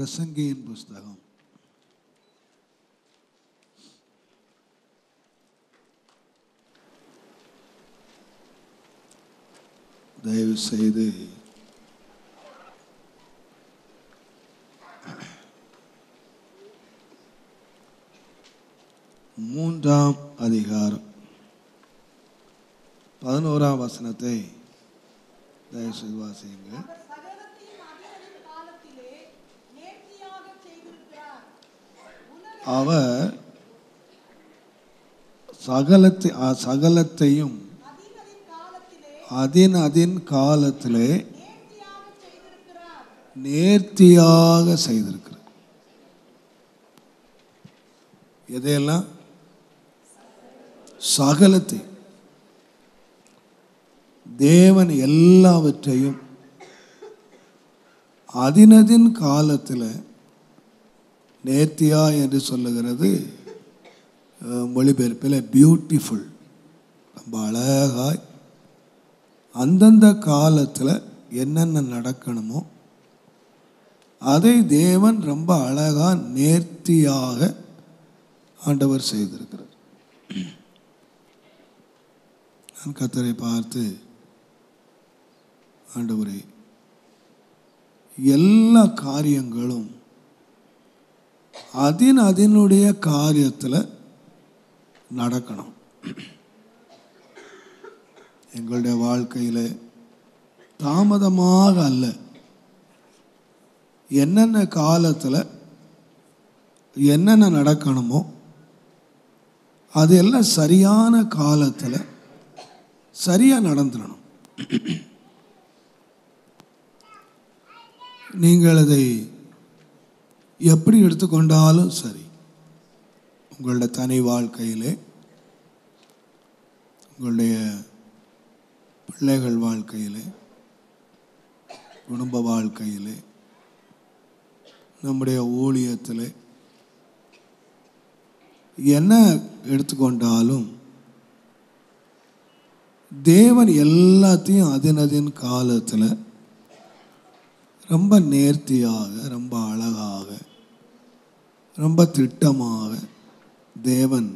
பிரசங்கியின் புஸ்தகம் 3ஆம் அதிகாரம் 11ஆம் வசனத்தை தயவு செய்து வாசியுங்கள். அவர் சகலத்தையும் அதின் காலத்திலே நேர்த்தியாக செய்திருக்கிறார். எதையெல்லாம்? சகலத்தை. தேவன் எல்லாவற்றையும் அதின் காலத்தில் நேர்த்தியா என்று சொல்லுகிறது மொழிபெயர்ப்பில் பியூட்டிஃபுல், ரொம்ப அழகாய் அந்தந்த காலத்தில் என்னென்ன நடக்கணுமோ அதை தேவன் ரொம்ப அழகாக நேர்த்தியாக ஆண்டவர் செய்திருக்கிறார். நான் கர்த்தரை பார்த்து, ஆண்டவரே, எல்லா காரியங்களும் அதனுடைய காரியத்தில் நடக்கணும். எங்களுடைய வாழ்க்கையில் தாமதமாக அல்ல, என்னென்ன காலத்தில் என்னென்ன நடக்கணுமோ அது எல்லாம் சரியான காலத்தில் சரியாக நடந்துடணும். நீங்கள் அதை எப்படி எடுத்துக்கொண்டாலும் சரி, உங்களுடைய தனி வாழ்க்கையிலே, உங்களுடைய பிள்ளைகள் வாழ்க்கையிலே, குடும்ப வாழ்க்கையிலே, நம்முடைய ஊழியத்தில் என்ன எடுத்துக்கொண்டாலும் தேவன் எல்லாத்தையும் அதின் காலத்தில் ரொம்ப நேர்த்தியாக, ரொம்ப அழகாக, ரொம்ப திட்டமாக தேவன்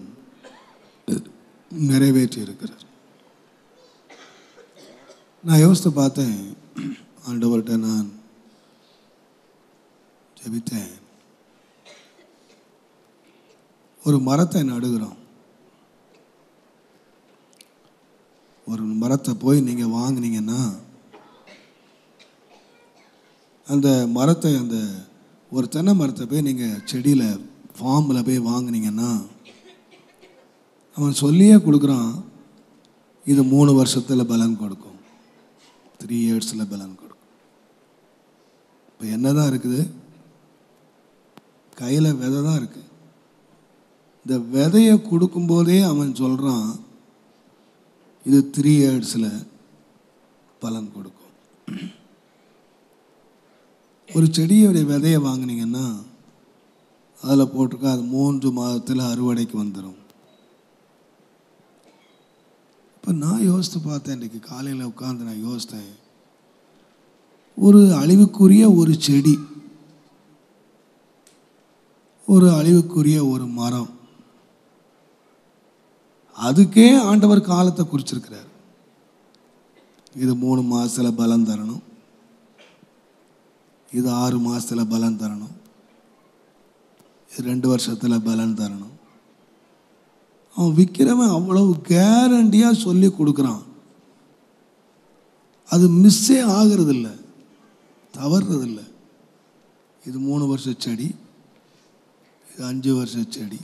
நிறைவேற்றி இருக்கிறார். நான் யோசித்து பார்த்தேன், ஆண்டவர்கிட்ட நான் ஜெபித்தேன். ஒரு மரத்தை நடுகிறோம். ஒரு மரத்தை போய் நீங்கள் வாங்கினீங்கன்னா, அந்த மரத்தை, அந்த ஒரு தென்னை மரத்தை போய் நீங்கள் செடியில் ஃபார்மில் போய் வாங்கினீங்கன்னா, அவன் சொல்லியே கொடுக்குறான், இது 3 வருஷத்தில் பலன் கொடுக்கும், 3 இயர்ஸில் பலன் கொடுக்கும். இப்போ என்ன தான் இருக்குது? கையில் விதை தான் இருக்குது. இந்த விதையை கொடுக்கும்போதே அவன் சொல்கிறான், இது 3 இயர்ஸில் பலன் கொடுக்கும். ஒரு செடியோடைய விதையை வாங்கினீங்கன்னா அதில் போட்டிருக்க, அது 3 மாதத்தில் அறுவடைக்கு வந்துடும். இப்போ நான் யோசித்து பார்த்தேன், இன்றைக்கி காலையில் உட்காந்து நான் யோசித்தேன், ஒரு அழிவுக்குரிய ஒரு செடி, ஒரு அழிவுக்குரிய ஒரு மரம், அதுக்கே ஆண்டவர் காலத்தை குறிச்சிருக்கிறார். இது 3 மாதத்தில் பலன் தரணும், இது 6 மாதத்தில் பலன் தரணும், இது 2 வருஷத்தில் பலன் தரணும். அவன் விற்கிறவன் அவ்வளவு கேரண்டியாக சொல்லி கொடுக்குறான். அது மிஸ்ஸே ஆகிறதில்ல, தவறுறதில்லை. இது 3 வருஷ செடி, இது 5 வருஷ செடி,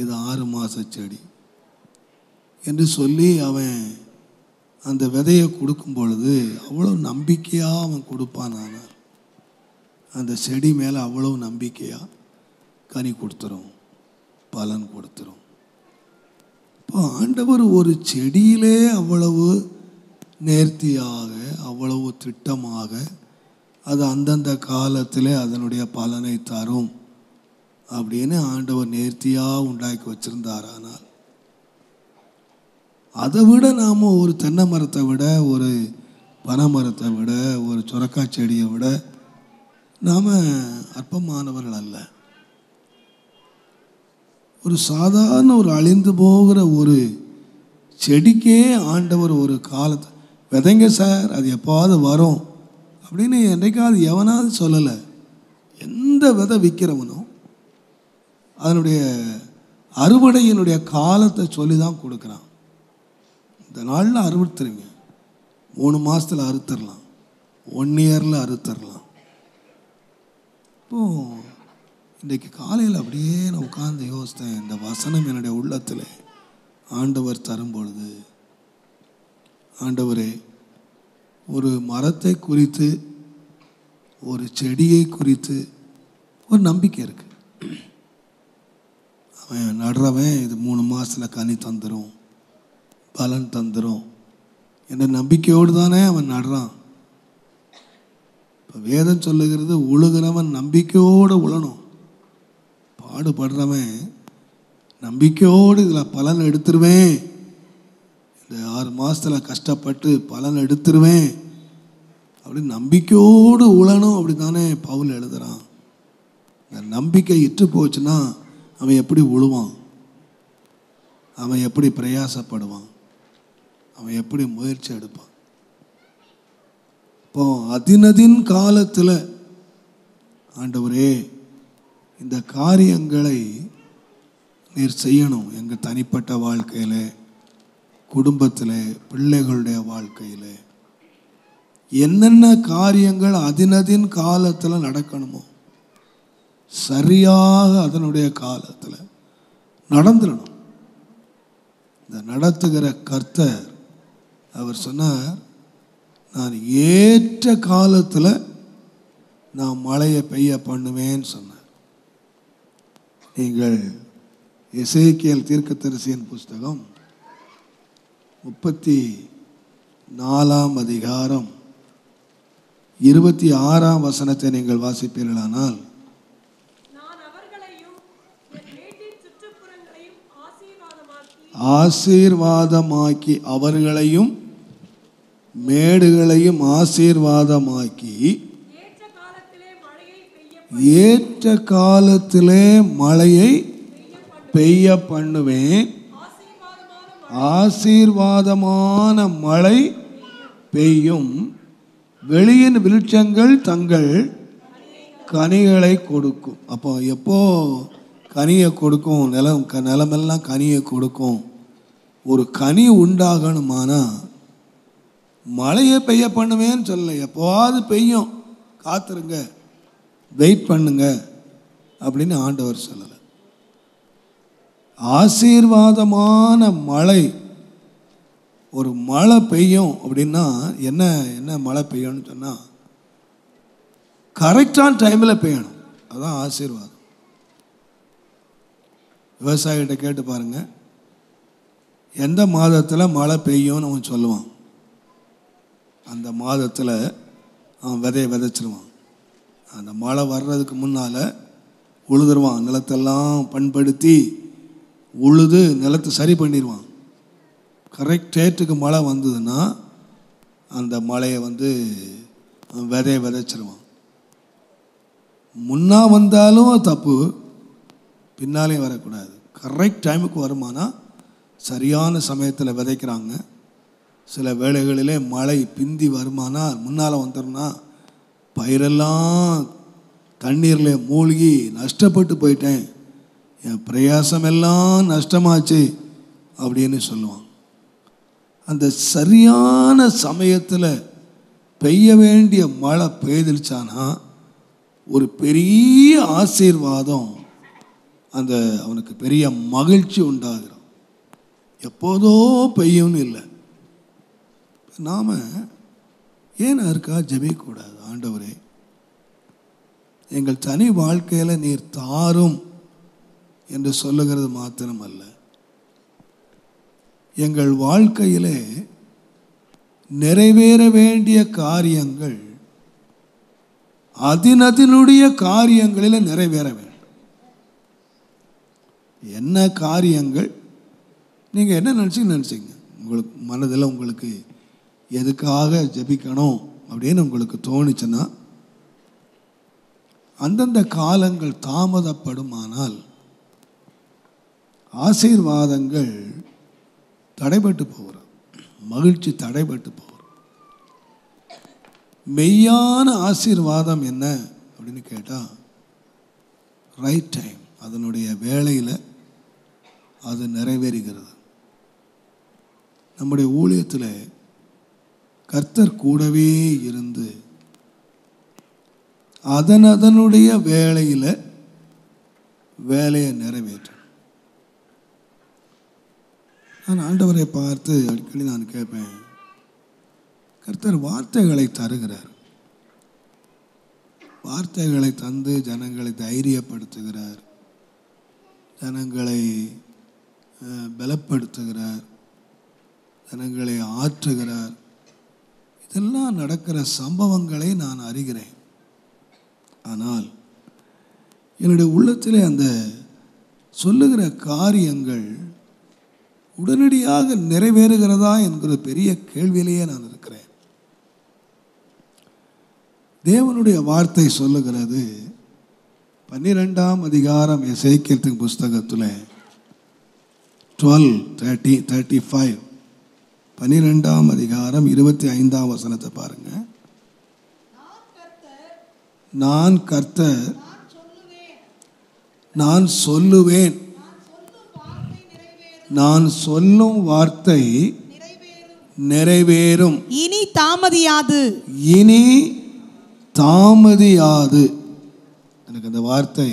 இது 6 மாத செடி என்று சொல்லி அவன் அந்த விதையை கொடுக்கும் பொழுது அவ்வளோ நம்பிக்கையாக அவன் கொடுப்பான். ஆனால் அந்த செடி மேலே அவ்வளோ நம்பிக்கையாக கனி கொடுத்துரும், பலன் கொடுத்துரும். இப்போ ஆண்டவர் ஒரு செடியிலே அவ்வளவு நேர்த்தியாக, அவ்வளவு திட்டமாக, அது அந்தந்த காலத்திலே அதனுடைய பலனை தரும் அப்படின்னு ஆண்டவர் நேர்த்தியாக உண்டாக்கி வச்சிருந்தார். ஆனால் அதை விட நாம் ஒரு தென்னை மரத்தை விட, ஒரு பனை மரத்தை விட, ஒரு சுரக்காய் செடியை விட நாம் அற்பமானவர்கள் அல்ல. ஒரு சாதாரண ஒரு அழிந்து போகிற ஒரு செடிக்கே ஆண்டவர் ஒரு காலத்தை விதைங்க சார், அது எப்போவாது வரும் அப்படின்னு என்றைக்காவது எவனாவது சொல்லலை. எந்த விதை விற்கிறவனும் அதனுடைய அறுவடையினுடைய காலத்தை சொல்லி தான் கொடுக்குறான். இந்த நாளில் அறுவடைத்துருங்க, 3 மாதத்தில் அறுத்தரலாம், 1 இயரில் அறுத்தரலாம். இப்போது இன்றைக்கு காலையில் அப்படியே நான் உட்கார்ந்து யோசித்தேன், இந்த வசனம் என்னுடைய உள்ளத்தில் ஆண்டவர் தரும் பொழுது, ஆண்டவரே, ஒரு மரத்தை குறித்து, ஒரு செடியை குறித்து ஒரு நம்பிக்கை இருக்குது. அவன் நடுறவன் இது 3 மாதத்தில் கனி தந்துடும், பலன் தந்துடும் என்ற நம்பிக்கையோடு தானே அவன் நடுறான். இப்போ வேதம் சொல்லுகிறது, உழுகிறவன் நம்பிக்கையோடு உழணும். பாடுபடுறவன் நம்பிக்கையோடு இதில் பலன் எடுத்துருவேன், இந்த 6 மாதத்தில் கஷ்டப்பட்டு பலன் எடுத்துருவேன் அப்படின்னு நம்பிக்கையோடு உழணும். அப்படி தானே பவுல் எழுதுகிறான். இந்த நம்பிக்கை இட்டு போச்சுன்னா அவன் எப்படி உழுவான், அவன் எப்படி பிரயாசப்படுவான், அவன் எப்படி முயற்சி எடுப்பான். இப்போ அதினதின் காலத்தில் ஆண்டவரே, இந்த காரியங்களை நீர் செய்யணும். எங்கள் தனிப்பட்ட வாழ்க்கையில், குடும்பத்தில், பிள்ளைகளுடைய வாழ்க்கையில் என்னென்ன காரியங்கள் அதினதின் காலத்தில் நடக்கணுமோ சரியாக அதனுடைய காலத்தில் நடந்துடணும். இந்த நடத்துகிற கர்த்தர் அவர் சொன்னார், நான் ஏற்ற காலத்தில் நான் மழையை பெய்ய பண்ணுவேன்னு சொன்னார். நீங்கள் எசேக்கியேல் தீர்க்கதரிசியின் புஸ்தகம் 34 அதிகாரம் 26 வசனத்தை நீங்கள் வாசிப்பீர்களானால், ஆசீர்வாதமாக்கி அவர்களையும் மேடுகளையும் ஆசீர்வாதமாக்கி ஏற்ற காலத்திலே மழையை பெய்ய பண்ணுவேன். ஆசீர்வாதமான மழை பெய்யும், வெளியின் விருட்சங்கள் தங்கள் கனிகளை கொடுக்கும். அப்போ எப்போ கனியை கொடுக்கும்? நிலமெல்லாம் கனியை கொடுக்கும். ஒரு கனி உண்டாகணுமானா மழையை பெய்ய பண்ணுவேன்னு சொல்லலை, எப்போவாது பெய்யும், காத்துருங்க, வெயிட் பண்ணுங்க அப்படின்னு ஆண்டவர் சொல்லலை. ஆசீர்வாதமான மழை, ஒரு மழை பெய்யும் அப்படின்னா என்ன என்ன மழை பெய்யும்னு சொன்னால் கரெக்டான டைமில் பெய்யணும். அதுதான் ஆசீர்வாதம். விவசாயிகிட்ட கேட்டு பாருங்க, எந்த மாதத்தில் மழை பெய்யும்னு அவன் சொல்லுவான். அந்த மாதத்தில் அவன் விதையை விதைச்சிருவான். அந்த மழை வர்றதுக்கு முன்னால் உழுதுருவான். நிலத்தெல்லாம் பண்படுத்தி உழுது நிலத்தை சரி பண்ணிடுவான். கரெக்ட் டேட்டுக்கு மழை வந்ததுன்னா அந்த மழையை விதையை விதைச்சிருவான். முன்னா வந்தாலும் தப்பு, பின்னாலேயும் வரக்கூடாது. கரெக்ட் டைமுக்கு வருமானா சரியான சமயத்தில் விதைக்கிறாங்க. சில வேளைகளிலே மழை பிந்தி வருமானா முன்னால் வந்துடும்னா பயிரெல்லாம் தண்ணீரில் மூழ்கி நஷ்டப்பட்டு போயிட்டேன், என் பிரயாசம் எல்லாம் நஷ்டமாச்சு அப்படின்னு சொல்லுவான். அந்த சரியான சமயத்தில் பெய்ய வேண்டிய மழை பெய்திருச்சானா ஒரு பெரிய ஆசீர்வாதம், அவனுக்கு பெரிய மகிழ்ச்சி உண்டாகிறோம். எப்போதோ பெய்யும்னு இல்லை. நாம் ஏன் இருக்கா ஜெபிக்கக்கூடாது? ஆண்டவரே, எங்கள் தனி வாழ்க்கையில் நீர் தாரும் என்று சொல்லுகிறது மாத்திரமல்ல, எங்கள் வாழ்க்கையிலே நிறைவேற வேண்டிய காரியங்கள் அதினுடைய காரியங்களில் நிறைவேற வேண்டும். என்ன காரியங்கள் நீங்கள் என்ன நினச்சிங்க உங்களுக்கு மனதில் உங்களுக்கு எதுக்காக ஜெபிக்கணும் அப்படின்னு உங்களுக்கு தோணுச்சுன்னா அந்தந்த காலங்கள் தாமதப்படுமானால் ஆசீர்வாதங்கள் தடைபட்டு போகிறது, மகிழ்ச்சி தடைபட்டு போகிறது. மெய்யான ஆசீர்வாதம் என்ன அப்படின்னு கேட்டால், ரைட் டைம், அதனுடைய வேளையில் அது நிறைவேறுகிறது. நம்முடைய ஊழியத்தில் கர்த்தர் கூடவே இருந்து அதனுடைய வேளையில் வேலையை நிறைவேற்ற. நான் ஆண்டவரை பார்த்து அடிக்கடி நான் கேட்பேன், கர்த்தர் வார்த்தைகளை தருகிறார், வார்த்தைகளை தந்து ஜனங்களை தைரியப்படுத்துகிறார், ஜனங்களை பலப்படுத்துகிறார், ஜனங்களை ஆற்றுகிறார். இதெல்லாம் நடக்கிற சம்பவங்களை நான் அறிகிறேன். ஆனால் என்னுடைய உள்ளத்திலே அந்த சொல்லுகிற காரியங்கள் உடனடியாக நிறைவேறுகிறதா என்கிற பெரிய கேள்வியிலேயே நான் இருக்கிறேன். தேவனுடைய வார்த்தை சொல்லுகிறது, 12ஆம் அதிகாரம் எசேக்கியேல் புஸ்தகத்தில் 12:35, 12ஆம் அதிகாரம் 25ஆம் வசனத்தை பாருங்க. நான் கர்த்தர், நான் சொல்லுவேன், நான் சொல்லும் வார்த்தை நிறைவேறும், இனி தாமதியாது, இனி தாமதியாது. எனக்கு அந்த வார்த்தை,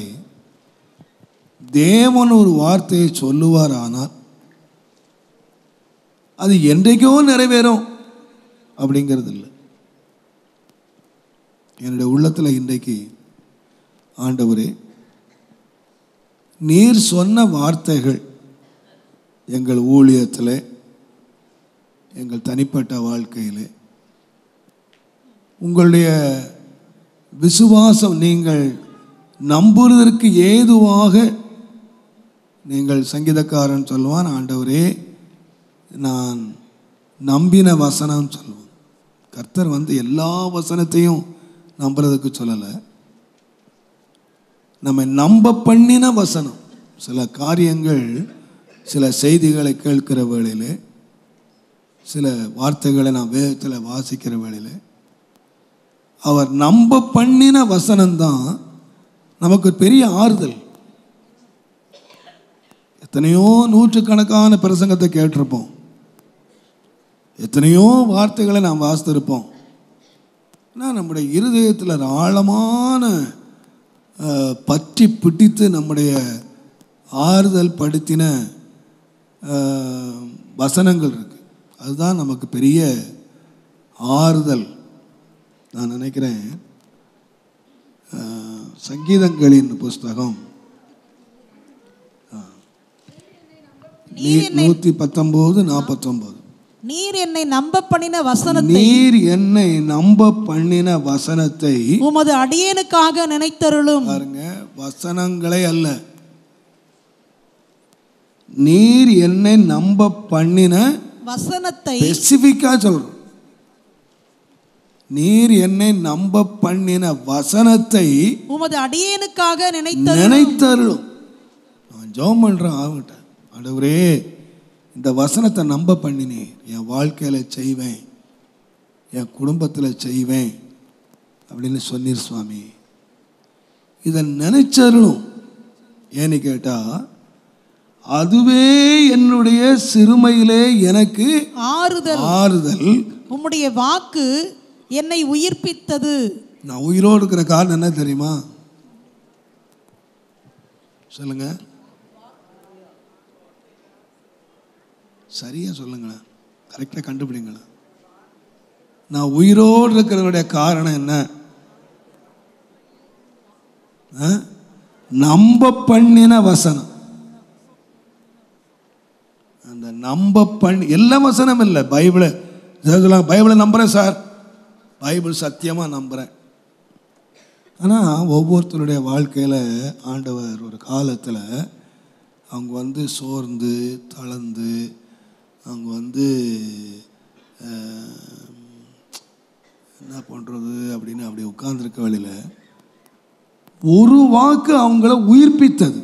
தேவன் ஒரு வார்த்தையை சொல்லுவார், ஆனால் அது என்றைக்கோ நிறைவேறும் அப்படிங்கிறது இல்லை. என்னுடைய உள்ளத்தில் இன்றைக்கு, ஆண்டவரே, நீர் சொன்ன வார்த்தைகள் எங்கள் ஊழியத்தில், எங்கள் தனிப்பட்ட வாழ்க்கையில், உங்களுடைய விசுவாசம் நீங்கள் நம்புவதற்கு ஏதுவாக, நீங்கள் சங்கீதக்காரன் சொல்லுவான், ஆண்டவரே நான் நம்பின வசனம் சொல்லுவோம். கர்த்தர் எல்லா வசனத்தையும் நம்புறதுக்கு சொல்லலை, நம்ம நம்ப பண்ணின வசனம். சில காரியங்கள், சில செய்திகளை கேட்கிற வேளையில், சில வார்த்தைகளை நான் வேதத்தில் வாசிக்கிற வேளையில், அவர் நம்ப பண்ணின வசனம்தான் நமக்கு பெரிய ஆறுதல். எத்தனையோ நூற்றுக்கணக்கான பிரசங்கத்தை கேட்டிருப்போம், எத்தனையோ வார்த்தைகளை நாம் வாசித்திருப்போம். ஆனால் நம்முடைய இருதயத்தில் ஆழமான பற்றி பிடித்து நம்முடைய ஆறுதல் படுத்தின வசனங்கள் இருக்கு. அதுதான் நமக்கு பெரிய ஆறுதல். நான் நினைக்கிறேன், சங்கீதங்களின் புஸ்தகம் 119:49, நீர் என்னை நம்ப பண்ணின வசனத்தை, நீர் என்னை நம்ப பண்ணின வசனத்தை உமது அடியேனுக்காக நினைத்தருளும். பாருங்க, வசனங்களை அல்ல, நீர் என்னை நம்ப பண்ணின வசனத்தை ஸ்பெசிபிக்கா சொல்றோம். நீர் என்னை நம்ப பண்ணின வசனத்தை உமது அடியேனுக்காக நினைத்தருளும். நான் ஜெபம் பண்றேன், ஆகட்ட ஆண்டவரே, இந்த வசனத்தை நம்ப பண்ணினேன், என் வாழ்க்கையில் செய்வேன், என் குடும்பத்தில் செய்வேன் அப்படின்னு சொன்னீர் சுவாமி. இதை நினைச்சருளும். ஏன்னு கேட்டால், அதுவே என்னுடைய சிறுமையிலே எனக்கு ஆறுதல். உம்முடைய வாக்கு என்னை உயிர்ப்பித்தது. நான் உயிரோடு இருக்கிற காரணம் என்ன தெரியுமா? சொல்லுங்க, சரியா சொல்லுங்களேன், கரெக்டாக கண்டுபிடிங்களேன். நான் உயிரோடு இருக்கிறதுடைய காரணம் என்ன? நம்ப பண்ணின வசனம். அந்த நம்ப பண்ணி, எல்லா வசனம் இல்லை, பைபிளை பைபிளை நம்புகிறேன் சார், பைபிள் சத்தியமாக நம்புகிறேன். ஆனால் ஒவ்வொருத்தருடைய வாழ்க்கையில் ஆண்டவர் ஒரு காலத்தில் அவங்க சோர்ந்து தளர்ந்து அவங்க என்ன பண்ணுறது அப்படின்னு அப்படி உட்கார்ந்துருக்க வழியில் ஒரு வாக்கு அவங்கள உயிர்ப்பித்தது.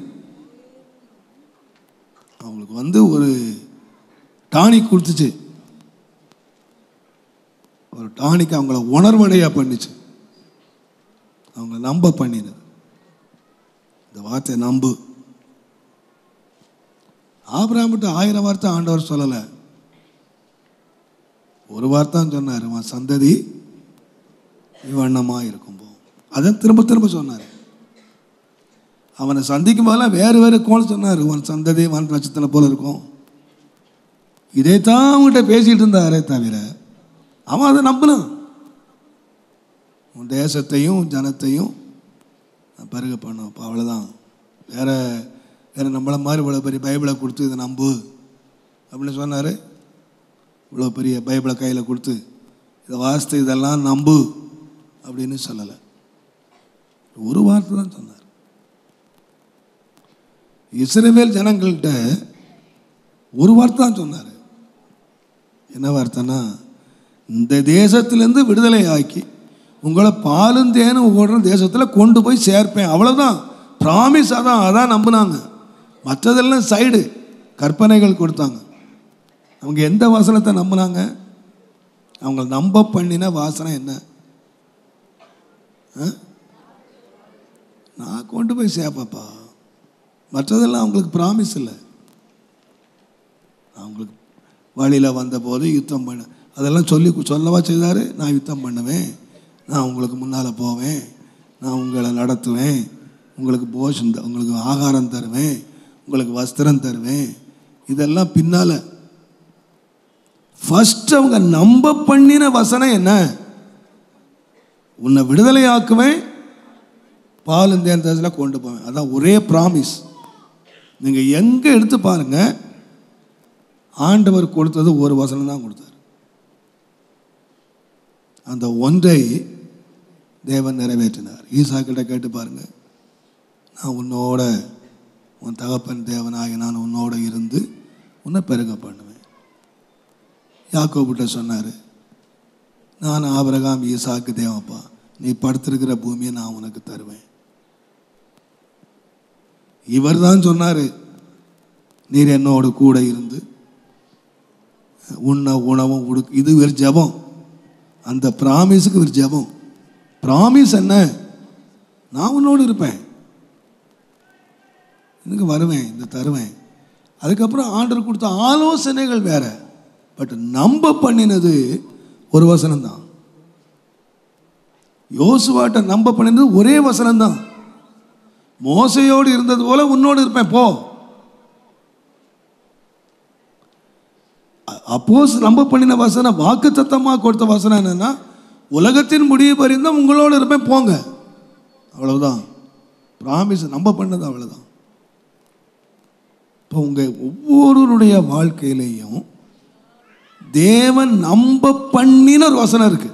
அவங்களுக்கு ஒரு டானிக் கொடுத்துச்சு. ஒரு டானிக் அவங்கள உணர்வடைய பண்ணிச்சு. அவங்க நம்ப பண்ணினது. இந்த வார்த்தை நம்பு. ஆபிரகாம்கிட்ட 1000 வார்த்தை ஆண்டவர் சொல்லலை, ஒரு வார்த்தை சொன்னார், உன் சந்ததி இவ்வண்ணமாக இருக்கும். அதை திரும்ப திரும்ப சொன்னார். அவனை சந்திக்கும் போதெல்லாம் வேறு கோல் சொன்னார், உன் சந்ததி வான் நட்சத்திரம் போல இருக்கும். இதைத்தான் அவங்ககிட்ட பேசிகிட்டு இருந்தாரே தவிர அவன் அதை நம்பினான். உன் தேசத்தையும் ஜனத்தையும் பருக பண்ணும். இப்போ அவ்வளோதான். வேறு நம்மளை மாதிரி இவ்வளோ பெரிய பைபிளை கொடுத்து இதை நம்பு அப்படின்னு சொன்னார். இவ்வளோ பெரிய பைபிளை கையில் கொடுத்து இதை வாசித்து இதெல்லாம் நம்பு அப்படின்னு சொல்லலை. ஒரு வார்த்தை தான் சொன்னார். இஸ்ரவேல் ஜனங்கள்கிட்ட ஒரு வார்த்தை தான் சொன்னார். என்ன வார்த்தைன்னா, இந்த தேசத்திலேருந்து விடுதலை ஆக்கி உங்களை பாலும் தேனும் ஓடுற தேசத்தில் கொண்டு போய் சேர்ப்பேன். அவ்வளோதான். ப்ராமிஸ். அதான் நம்பினாங்க. மற்றதெல்லாம் சைடு கற்பனைகள் கொடுத்தாங்க. அவங்க எந்த வசனத்தை நம்பினாங்க? அவங்க நம்ப பண்ணின வாசனை என்ன? நான் கொண்டு போய் சேர்ப்பப்பா. மற்றதெல்லாம் அவங்களுக்கு ப்ராமிஸ் இல்லை. அவங்களுக்கு வழியில் வந்தபோது யுத்தம் பண்ண அதெல்லாம் சொல்லவா செய்தார். நான் யுத்தம் பண்ணுவேன், நான் உங்களுக்கு முன்னால் போவேன், நான் உங்களை நடத்துவேன், உங்களுக்கு உங்களுக்கு ஆகாரம் தருவேன், உங்களுக்கு வஸ்திரம் தருவேன். இதெல்லாம் பின்னால். ஃபர்ஸ்ட் அவங்க நம்ப பண்ணின வசனம் என்ன? உன்னை விடுதலை ஆக்குவேன், பாலும் தேன் தேசத்தில் கொண்டு போவேன். அதான் ஒரே ப்ராமிஸ். நீங்கள் எங்கே எடுத்து பாருங்க, ஆண்டவர் கொடுத்தது ஒரு வசனம் தான் கொடுத்தார். அந்த ஒன்றை தேவன் நிறைவேற்றினார். ஈசாக்கிட்ட கேட்டு பாருங்க, நான் உன்னோட உன் தகப்பன் தேவனாகி நான் உன்னோட இருந்து உன்னை பெருக பண்ணுவேன். யாக்கோபிட்ட சொன்னார், நான் ஆபிரகாம் ஈசாக்கு தேவப்பா, நீ படுத்திருக்கிற பூமியை நான் உனக்கு தருவேன். இவர் தான் சொன்னார், நீர் என்னோடு கூட இருந்து உண்ண உணவும் உடுக்கு. இது ஒரு ஜெபம். அந்த ப்ராமிஸுக்கு ஒரு ஜெபம். ப்ராமிஸ் என்ன? நான் உன்னோடு இருப்பேன், எனக்கு வருவேன், இந்த தருவேன். அதுக்கப்புறம் ஆண்டவர் கொடுத்த ஆலோசனைகள் வேற. பட் நம்ப பண்ணினது ஒரு வசனம் தான். யோசுவாட்ட நம்ப பண்ணினது ஒரே வசனம் தான். மோசையோடு இருந்தது போல உன்னோடு இருப்பேன் போ. அப்போஸ் நம்ப பண்ணின வசனம், வாக்கு சத்தமாக கொடுத்த வசனம் என்னன்னா, உலகத்தின் முடிவு பரிந்தும் உங்களோடு இருப்பேன் போங்க. அவ்வளவுதான் ப்ராமிஸ். நம்ப பண்ணது அவ்வளவுதான். இப்போ உங்க ஒவ்வொருவருடைய வாழ்க்கையிலையும் தேவன் நம்ப பண்ணின ஒரு வசனம் இருக்கு.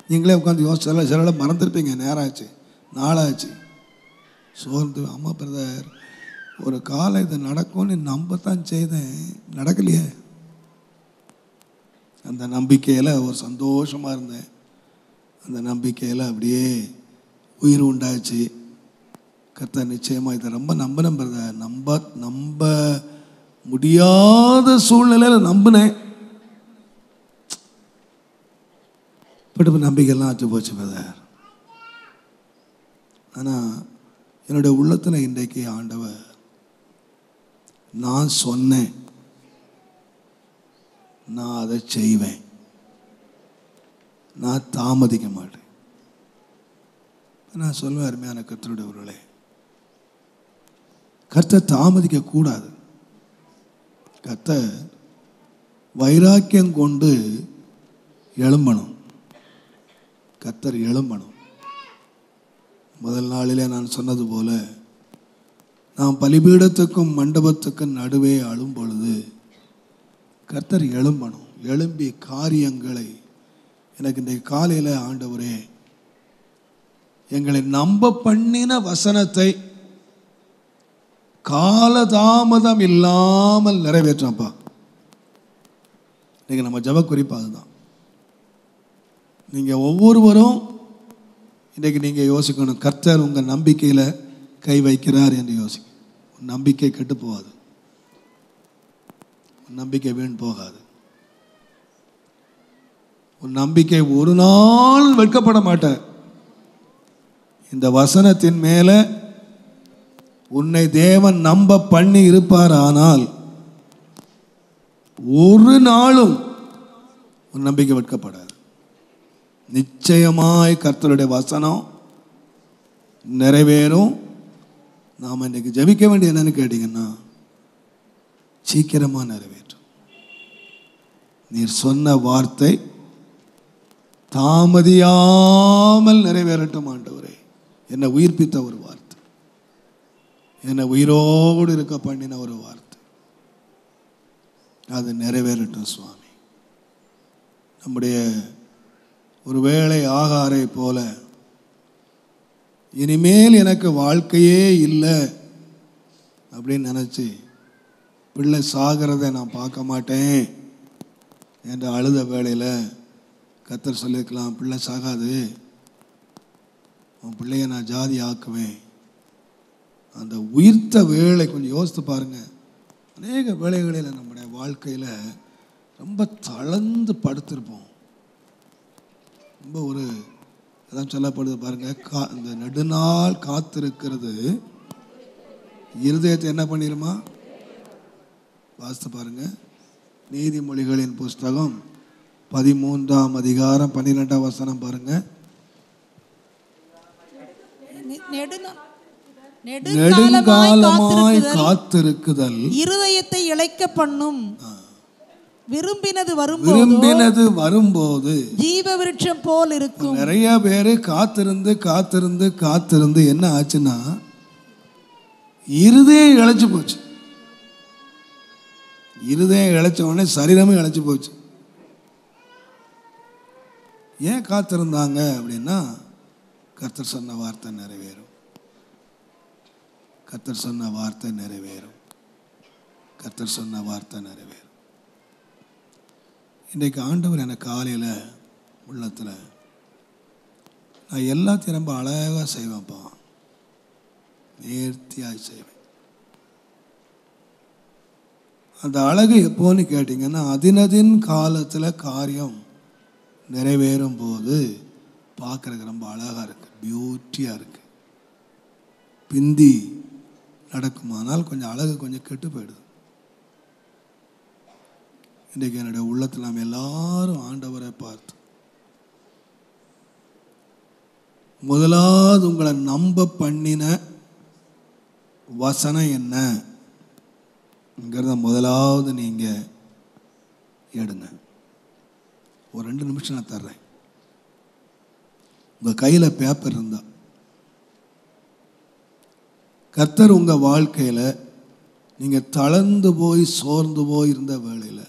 நீங்களே உட்காந்து யோசிச்சால சில மறந்துருப்பீங்க. நேரம் ஆச்சு, நாளாச்சு, சோர்ந்து அம்மா பிரதர் ஒரு காலம் இது நடக்கும்னு நம்பத்தான் செய்தேன், நடக்கலையே. அந்த நம்பிக்கையில் ஒரு சந்தோஷமாக இருந்தேன். அந்த நம்பிக்கையில் அப்படியே உயிர் உண்டாச்சு. கர்த்தர் நிச்சயமாக இதை ரொம்ப நம்பினேன் பிரதர். நம்ப முடியாத சூழ்நிலையில் நம்பினேன். பட்டு நம்பிக்கைலாம் ஆச்சு போச்சு பிரதர். ஆனால் என்னுடைய உள்ளத்தில் இன்றைக்கு ஆண்டவர், நான் சொன்னேன், நான் அதை செய்வேன், நான் தாமதிக்க மாட்டேன். நான் சொல்லுவேன், அருமையான கர்த்தருடையவர்களே, கர்த்தர் தாமதிக்க கூடாது. கர்த்தர் வைராக்கியம் கொண்டு எழும்பணும். கர்த்தர் எழும்பணும். முதல் நாளிலே நான் சொன்னது போல, நாம் பலிபீடத்துக்கும் மண்டபத்துக்கும் நடுவே அழும் பொழுது கர்த்தர் எழும்பணும். எழும்பி காரியங்களை, எனக்கு இந்த காலையில் ஆண்டவரே எங்களை நம்ப பண்ணின வசனத்தை காலதாமதம் இல்லாமல் நிறைவேற்றப்பா. இன்னைக்கு நம்ம ஜெப குறிப்பு அதுதான். நீங்கள் ஒவ்வொருவரும் இன்றைக்கு நீங்கள் யோசிக்கணும், கர்த்தர் உங்கள் நம்பிக்கையில் கை வைக்கிறார் என்று யோசிக்க. உன் நம்பிக்கை கெட்டு போகாது, உன் நம்பிக்கை வீண் போகாது, உன் நம்பிக்கை ஒரு நாள் வெட்கப்பட மாட்ட. இந்த வசனத்தின் மேலே உன்னை தேவன் நம்ப பண்ணி இருப்பார். ஆனால் ஒரு நாளும் உன் நம்பிக்கை வெட்கப்படாது. நிச்சயமாய் கர்த்தருடைய வசனம் நிறைவேறும். நாம் இன்னைக்கு ஜெபிக்க வேண்டிய என்னன்னு கேட்டீங்கன்னா, சீக்கிரமாக நிறைவேற்றும். நீர் சொன்ன வார்த்தை தாமதியாமல் நிறைவேறட்டும் ஆண்டவரே. என்னை உயிர்ப்பித்த ஒரு வார்த்தை, என்னை உயிரோடு இருக்க பண்ணின ஒரு வார்த்தை, அது நிறைவேறட்டும் சுவாமி. நம்முடைய ஒரு வேளை ஆகாரை போல இனிமேல் எனக்கு வாழ்க்கையே இல்லை அப்படின்னு நினச்சி பிள்ளை சாகிறத நான் பார்க்க மாட்டேன் என்று அழுத வேளையில் கர்த்தர் சொல்லியிருக்கலாம், பிள்ளை சாகாது, உன் பிள்ளைய நான் ஜாதி ஆக்குவேன். அந்த உயிர்த்த வேளை கொஞ்சம் யோசித்து பாருங்கள். அநேக வேளைகளில் நம்முடைய வாழ்க்கையில் ரொம்ப தளர்ந்து படுத்திருப்போம். ரொம்ப ஒரு அதான் சொல்லப்படுது பாருங்கள், இந்த நெடுநாள் காத்திருக்கிறது இருதயத்தை என்ன பண்ணிடுமா? வாசித்து பாருங்கள். நீதிமொழிகளின் புஸ்தகம் 13ஆம் அதிகாரம் 12ஆம் வசனம் பாருங்கள். நெடுங்காலமாய் காத்திருக்குதல் இருதயத்தை இளைக்க பண்ணும். விரும்பினது வரும்போது ஜீவ விருட்சம் போல் இருக்கும். நிறைய பேரு காத்திருந்து காத்திருந்து காத்திருந்து என்ன ஆச்சுன்னா இருதயம் இழைச்சு போச்சு. இருதயம் இழைச்ச உடனே சரீரமும் இழைச்சு போச்சு. ஏன் காத்திருந்தாங்க அப்படின்னா, கர்த்தர் சொன்ன வார்த்தை நிறைவேறும், கர்த்தர் சொன்ன வார்த்தை நிறைவேறும், கர்த்தர் சொன்ன வார்த்தை நிறைவேறும். இன்றைக்கு ஆண்டவர் எனக்கு காலையில் உள்ளத்தில் நான் எல்லாத்தையும் ரொம்ப அழகாக செய்வேன்ப்பா, நேர்த்தியாக செய்வேன். அந்த அழகு எப்போன்னு கேட்டிங்கன்னா, அதினதின் காலத்தில் காரியம் நிறைவேறும் போது பார்க்குறதுக்கு ரொம்ப அழகாக இருக்குது, பியூட்டியாக இருக்குது. பிந்தி நடக்குமானால் கொஞ்சம் அழகு கொஞ்சம் கெட்டு போயிடுது. இன்றைக்கு என்னுடைய உள்ளத்தில் நாம் எல்லாரும் ஆண்டவரை பார்த்து முதலாவது உங்களை நம்ப பண்ணின வசனம் என்னங்கிறத முதலாவது நீங்கள் எடுங்க. ஒரு 2 நிமிஷம் நான் தர்றேன். உங்கள் கையில் பேப்பர் இருந்தால், கர்த்தர் உங்கள் வாழ்க்கையில் நீங்கள் தளர்ந்து போய் சோர்ந்து போய் இருந்த வேளையில்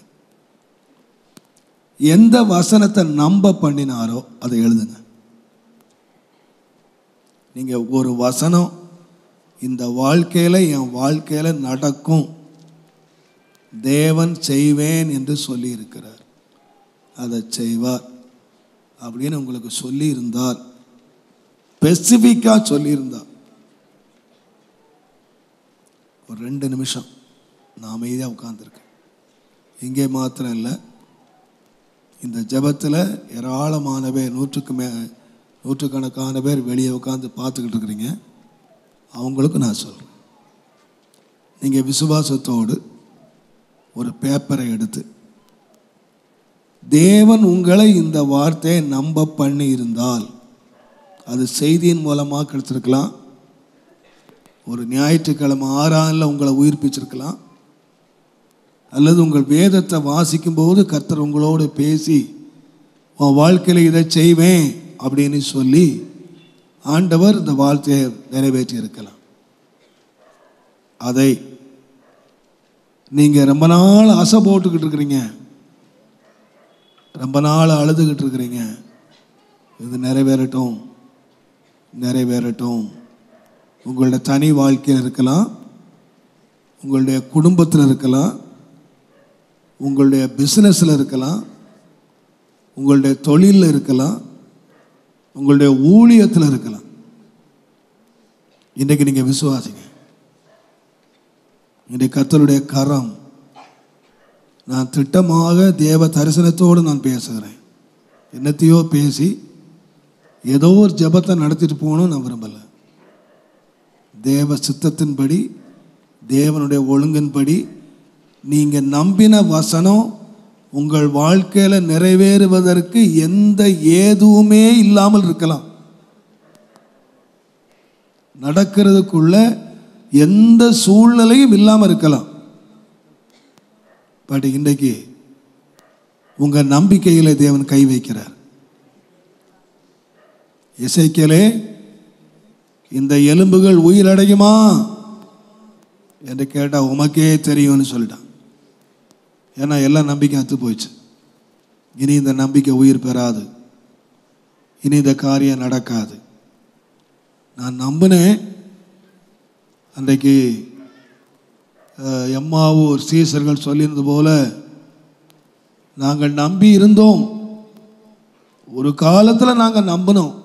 எந்த வசனத்தை நம்ப பண்ணினாரோ அதை எழுதுங்க. நீங்கள் ஒரு வசனம் இந்த வாழ்க்கையில் என் வாழ்க்கையில் நடக்கும், தேவன் செய்வேன் என்று சொல்லி இருக்கிறார், அதை செய்வார் அப்படின்னு உங்களுக்கு சொல்லி இருந்தால், ஸ்பெசிஃபிக்காக சொல்லியிருந்தார், ஒரு 2 நிமிஷம் நான் அமைதியாக உட்கார்ந்துருக்கேன். இங்கே மாத்திரம் இல்லை, இந்த ஜெபத்தில் ஏராளமான பேர், நூற்றுக்கணக்கான பேர் வெளியே உட்காந்து பார்த்துக்கிட்டு இருக்கிறீங்க. அவங்களுக்கு நான் சொல்கிறேன், நீங்கள் விசுவாசத்தோடு ஒரு பேப்பரை எடுத்து, தேவன் உங்களை இந்த வார்த்தையை நம்ப பண்ணி இருந்தால், அது செய்தியின் மூலமாக கிடைச்சிருக்கலாம், ஒரு ஞாயிற்றுக்கிழமை 6 உங்களை உயிர்ப்பிச்சிருக்கலாம், அல்லது உங்கள் வேதத்தை வாசிக்கும் போது கர்த்தர் உங்களோடு பேசி உன் வாழ்க்கையில் இதை செய்வேன் அப்படின்னு சொல்லி ஆண்டவர் இந்த வார்த்தையை நிறைவேற்றி இருக்கலாம். அதை நீங்கள் ரொம்ப நாள் ஆசை போட்டுக்கிட்டு இருக்கிறீங்க, ரொம்ப நாள் அழுதுகிட்டு இருக்கிறீங்க, இது நிறைவேறட்டும் நிறைவேறட்டும். உங்களுடைய தனி வாழ்க்கையில் இருக்கலாம், உங்களுடைய குடும்பத்தில் இருக்கலாம், உங்களுடைய பிஸ்னஸில் இருக்கலாம், உங்களுடைய தொழிலில் இருக்கலாம், உங்களுடைய ஊழியத்தில் இருக்கலாம். இன்றைக்கு நீங்கள் விசுவாசிங்க. இன்றைக்கு கர்த்தருடைய கரம், நான் திட்டமாக தேவ தரிசனத்தோடு நான் பேசுகிறேன். என்னத்தையோ பேசி ஏதோ ஒரு ஜெபத்தை நடத்திட்டு போகணும் நான் விரும்பலை. தேவ சித்தத்தின்படி, தேவனுடைய ஒழுங்கின்படி நீங்கள் நம்பின வசனம் உங்கள் வாழ்க்கையில் நிறைவேறுவதற்கு எந்த ஏதுவுமே இல்லாமல் இருக்கலாம். நடக்கிறதுக்குள்ள எந்த சூழ்நிலையும் இல்லாமல் இருக்கலாம். பட் இன்றைக்கு உங்கள் நம்பிக்கையில் தேவன் கை வைக்கிறார். எசேக்கியேலே, இந்த எலும்புகள் உயிரடையுமா என்று கேட்டால் உமக்கே தெரியும்னு சொல்லிட்டான். ஏன்னா எல்லா நம்பிக்கை அத்து போயிடுச்சு. இனி இந்த நம்பிக்கை உயிர் பெறாது. இனி இந்த காரியம் நடக்காது. நான் நம்பினேன். அன்றைக்கு எம்மாவூர் சீசர்கள் சொல்லியிருந்தது போல நாங்கள் நம்பி இருந்தோம். ஒரு காலத்தில் நாங்கள் நம்பினோம்,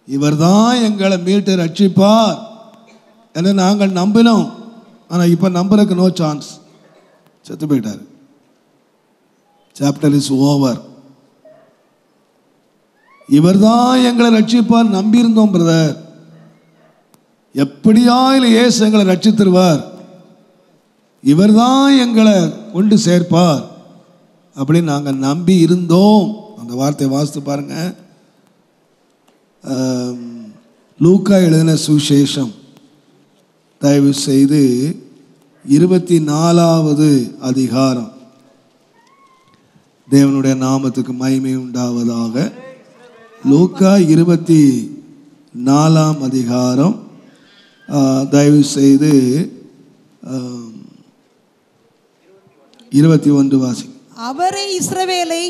இவர் தான் எங்களை மீட்டு ரட்சிப்பார் என்று நாங்கள் நம்பினோம். ஆனால் இப்போ நம்புறதுக்கு நோ சான்ஸ். செத்து போயிட்டார். Chapter is over. இவர் தான் எங்களை ரட்சிப்பார் நம்பியிருந்தோம் பிரதர். எப்படியா இல்லை இயேசு எங்களை ரட்சித்திருவார், இவர் தான் எங்களை கொண்டு சேர்ப்பார் அப்படின்னு நாங்கள் நம்பி இருந்தோம். அந்த வார்த்தையை வாசித்து பாருங்க. லூக்கா எழுதின சுவிசேஷம் தயவு செய்து 24வது அதிகாரம். தேவனுடைய நாமத்துக்கு மகிமை உண்டாவதாக. லூக்கா 24ஆம் அதிகாரம் தயவு செய்து 21 வாசி. அவரே இஸ்ரவேலை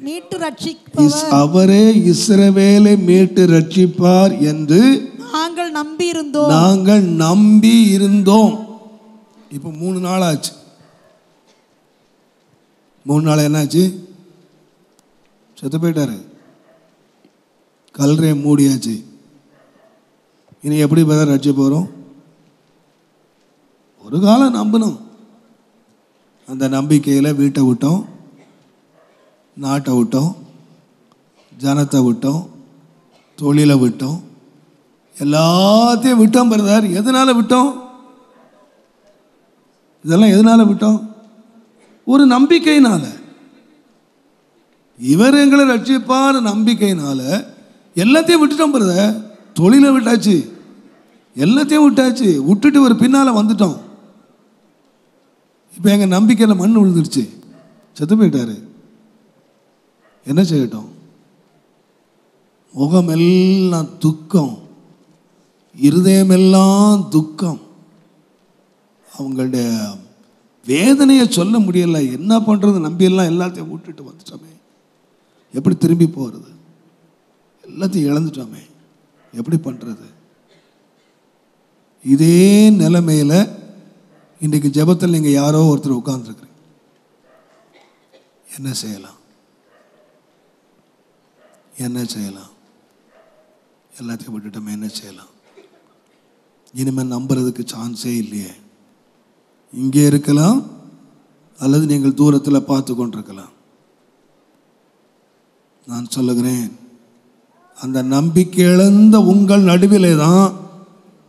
மீட்டு ரட்சிப்பார், அவரே இஸ்ரவேலை மீட்டு ரட்சிப்பார் என்று நாங்கள் நம்பி இருந்தோம். நாங்கள் நம்பி இருந்தோம். இப்போ 3 நாள் ஆச்சு. 3 நாள் என்னாச்சு? செத்து போயிட்டாரு. கல்றையை மூடியாச்சு. இனி எப்படி பதில் ரட்சி போகிறோம்? ஒரு காலம் நம்பணும். அந்த நம்பிக்கையில் வீட்டை விட்டோம், நாட்டை விட்டோம், ஜனத்தை விட்டோம், தொழிலை விட்டோம், எல்லாத்தையும் விட்டோம் பிரதர். எதனால விட்டோம்? இதெல்லாம் எதனால விட்டோம்? ஒரு நம்பிக்கையினால. இவர் எங்களை ரட்சிப்பார் நம்பிக்கையினால எல்லாத்தையும் விட்டுட்டோம் பிரதர். தொழிலை விட்டாச்சு, எல்லாத்தையும் விட்டாச்சு. விட்டுட்டு ஒரு பின்னால் வந்துட்டோம். இப்போ எங்கள் நம்பிக்கையில் மண் விழுந்துருச்சு. செத்து போயிட்டாரு. என்ன செய்யட்டும்? முகமெல்லாம் துக்கம், இருதயமெல்லாம் துக்கம். அவங்களுடைய வேதனையை சொல்ல முடியலை. என்ன பண்ணுறது? நம்பியெல்லாம் எல்லாத்தையும் விட்டுட்டு வந்துட்டோமே, எப்படி திரும்பி போகிறது? எல்லாத்தையும் இழந்துட்டோமே, எப்படி பண்ணுறது? இதே நிலைமையில் இன்றைக்கு ஜெபத்தில் நீங்கள் யாரோ ஒருத்தர் உட்கார்ந்துருக்குறீங்க. என்ன செய்யலாம்? என்ன செய்யலாம்? எல்லாத்தையும் விட்டுட்டோமே, என்ன செய்யலாம்? இனிமேல் நம்புறதுக்கு சான்ஸே இல்லையே. இங்கே இருக்கலாம் அல்லது நீங்கள் தூரத்தில் பார்த்து கொண்டிருக்கலாம். நான் சொல்லுகிறேன், அந்த நம்பிக்கை இழந்த உங்கள் நடுவிலே தான்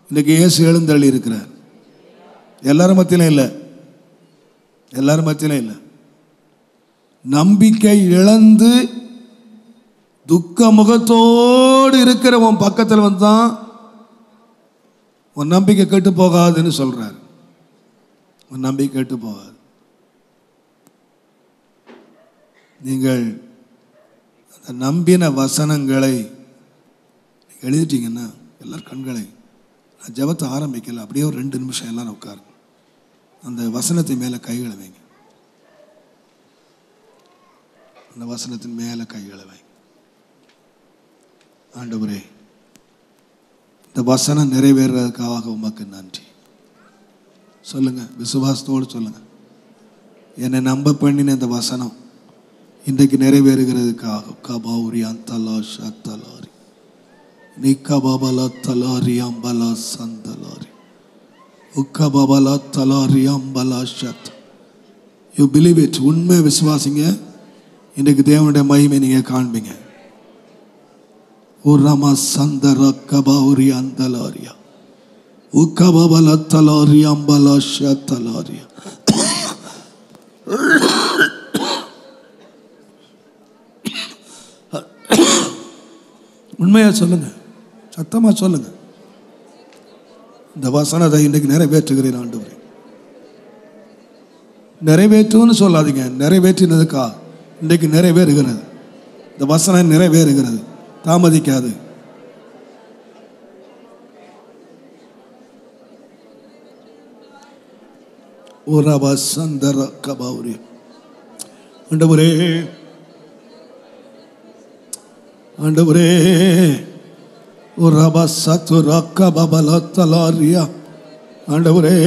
இன்றைக்கு இயேசு எழுந்தள்ளி இருக்கிறார். எல்லாரும் மத்தியிலும் இல்லை, எல்லாரும் மத்தியிலும் இல்லை. நம்பிக்கை இழந்து துக்க முகத்தோடு இருக்கிற உன் பக்கத்தில் வந்தான் உன் நம்பிக்கை கெட்டு போகாதுன்னு சொல்றாரு. உன் நம்பிக்கை கெட்டு போகாது. நீங்கள் அந்த நம்பின வசனங்களை எழுதிட்டீங்கன்னா எல்லாரும் கண்களை, நான் ஜெபத்தை ஆரம்பிக்கல, அப்படியே ஒரு 2 நிமிஷம் எல்லாரும் உட்காருங்க. அந்த வசனத்தை மேலே கைகளை வைங்க. அந்த வசனத்தின் மேலே கைகளை வைங்க. ஆண்டவரே, இந்த வசனம் நிறைவேறதுக்காக உமக்கு நன்றி. சொல்லுங்க, விசுவாசத்தோடு சொல்லுங்க. என்னை நம்ப பண்ணின இந்த வசனம் இன்றைக்கு நிறைவேறுகிறதுக்காக கபாவுரி அந்தலா ஷத்தலாரி நிக்கபபல தலாரி அம்பலா சந்தலாரி உக்கபபல தலாரி அம்பலா ஷத். You believe it. உண்மை விசுவாசிங்க. இன்றைக்கு தேவனுடைய மகிமை நீங்க காண்பீங்க. உரமா சந்தர கபௌரி அந்தலாரியா உக்கபபல தலாரி அம்பலா ஷத்தலாரியா. உண்மையா சொல்லுங்க, சத்தமா சொல்லுங்க. இந்த வசனத்தை இன்றைக்கு நிறைவேற்றுகிறேன் ஆண்டவரே. நிறைவேற்றுன்னு சொல்லாதீங்க, நிறைவேற்றினதுக்கா இன்றைக்கு நிறைவேறுகிறது. இந்த வசனம் நிறைவேறுகிறது, தாமதிக்காது. ஆண்டவரே ஆண்டவரே ஆண்டவரே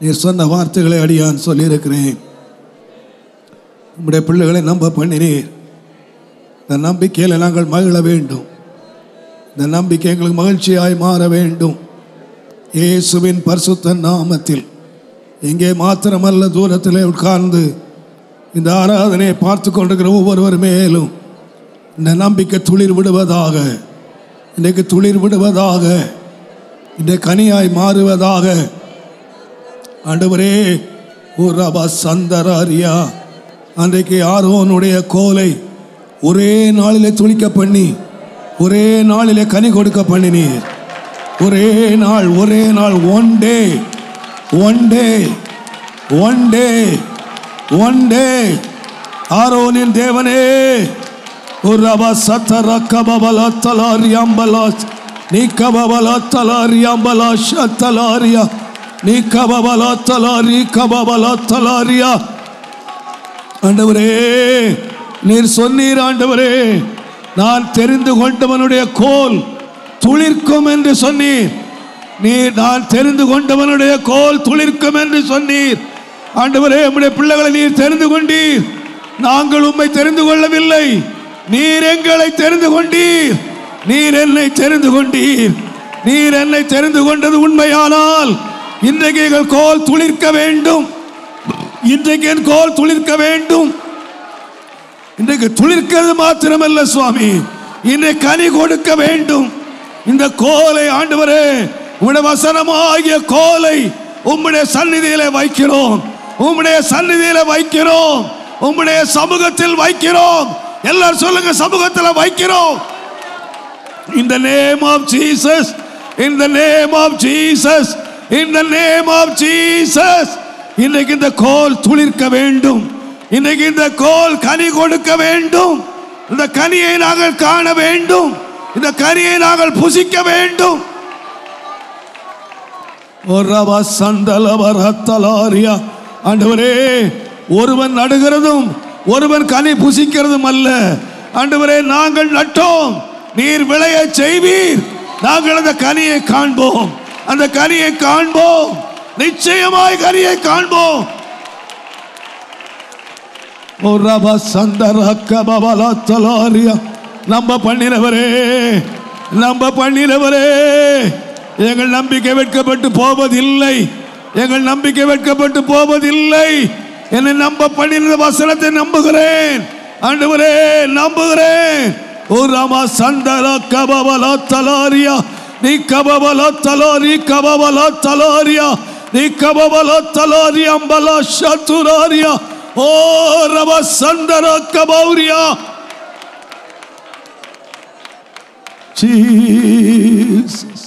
நீர் சொன்ன வார்த்தைகளை அடியான் சொல்லியிருக்கிறேன். உம்முடைய பிள்ளைகளை நம்ப பண்ணினீர். இந்த நம்பிக்கையில் நாங்கள் மகிழ வேண்டும். இந்த நம்பிக்கை எங்களுக்கு மகிழ்ச்சியாய் மாற வேண்டும். இயேசுவின் பரிசுத்த நாமத்தில். எங்கே மாத்திரமல்ல, தூரத்திலே உட்கார்ந்து இந்த ஆராதனையை பார்த்து கொண்டிருக்கிற ஒவ்வொருவர் மேலும் இந்த நம்பிக்கை துளிர் விடுவதாக, இன்றைக்கு துளிர் விடுவதாக, இந்த கனியாய் மாறுவதாக. ஆண்டவரே ரபா சந்தராரியா, அன்றைக்கு ஆரோனுடைய கோலை ஒரே நாளிலே துளிக்க பண்ணி ஒரே நாளிலே கனி கொடுக்க பண்ணினீர். ஒரே நாள் ஒன் டே ஆரோனின் தேவனே உரபா சத்தர கபபல தலாரி அம்பலா நீ கபபல தலாரி அம்பலா ஷத்தலாரியா நீ கபபல தலாரி கபபல தலாரியா. ஆண்டவரே நீர் சொன்னீர் ஆண்டவரே, நான் தெரிந்து கொண்டவனுடைய கோல் துளிர்க்கும் என்று சொன்னீர். நீர் நான் தெரிந்து கொண்டவனுடைய கோல் துளிர்க்கும் என்று சொன்னீர். ஆண்டவரே உம்முடைய பிள்ளைகளை நீர் தெரிந்து கொண்டீர். நாங்கள் உம்மை தெரிந்து கொள்ளவில்லை, நீர் எங்களை தெரிந்து கொண்டீர். நீர் என்னை தெரிந்து கொண்டீர். நீர் என்னை தெரிந்து கொண்டது உண்மையானால் இன்றைக்கு எங்கள் கோல் துளிர்க்க வேண்டும். இன்றைக்கு என் கோல் துளிர்க்க வேண்டும். இன்றைக்கு துளிர்க்கிறது மாத்திரமல்ல சுவாமி, இன்றைக்கு கனி கொடுக்க வேண்டும். இந்த கோலை ஆண்டவரே, உம்முடைய வசனமாகிய கோலை உம்முடைய சந்நிதியிலே வைக்கிறோம். உம்முடைய சந்நிதியிலே வைக்கிறோம். உம்முடைய சமூகத்தில் வைக்கிறோம். எல்லாரும் சொல்லுங்க, சமூகத்தில் வைக்கிறோம். In the name of Jesus, in the name of Jesus, in the name of Jesus. இன்றைக்கு இந்த கோல் துளிர்க்க வேண்டும். இன்றைக்கு இந்த கோல் கனி கொடுக்க வேண்டும். இந்த கனியை நாங்கள் காண வேண்டும். இந்த கனியை நாங்கள் புசிக்க வேண்டும். ஆண்டவரே, ஒருவன் நடுகிறதும் ஒருவன் கனி புசிக்கிறதும் அல்ல. ஆண்டவரே, நாங்கள் நட்டோம், நீர் விளைய செய்வீர். நாங்கள் அந்த கனியை காண்போம். அந்த கனியை காண்போம். நிச்சயமாய் கனியை காண்போம். நம்ப பண்ணினவரே, நம்ப பண்ணினவரே, எங்கள் நம்பிக்கை வெட்கப்பட்டு போவதில்லை. எங்கள் நம்பிக்கை வெட்கப்பட்டு போவதில்லை. என்னை நம்ப பண்ணின வசனத்தை நம்புகிறேன். ஆண்டவரே நம்புகிறேன். ஓ ராமா சந்தர கபவல தலாரியா நீ கபவல தலாரி கபவல தலாரியா நீ கபவல தலாரி அம்பல ஷத்துராரியா ஓ ரவ சந்தர கபௌரியா. Jesus,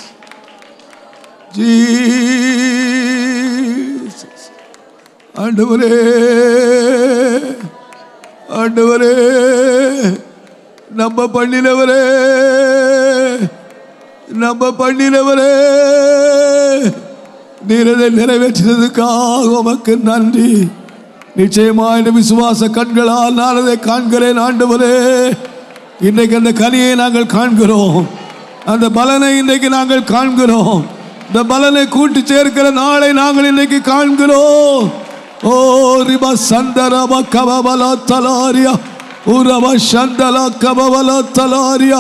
Jesus. ஆண்டவரே, ஆண்டவரே, நம்ப பண்ணினவரே, நம்ப பண்ணினவரே, நீர் அதை நிறைவேற்றினதுக்காக உமக்கு நன்றி. நிச்சயமாக இந்த விசுவாச கண்களால் நான் அதை காண்கிறேன். ஆண்டவரே, இன்றைக்கு அந்த கனியை நாங்கள் காண்கிறோம். அந்த பலனை இன்றைக்கு நாங்கள் காண்கிறோம். இந்த பலனை கூட்டி சேர்க்கிற நாளை நாங்கள் இன்றைக்கு காண்கிறோம். ஓ ரிபா சந்தரப கபபல தலாரியா உரப சந்தல கபபல தலாரியா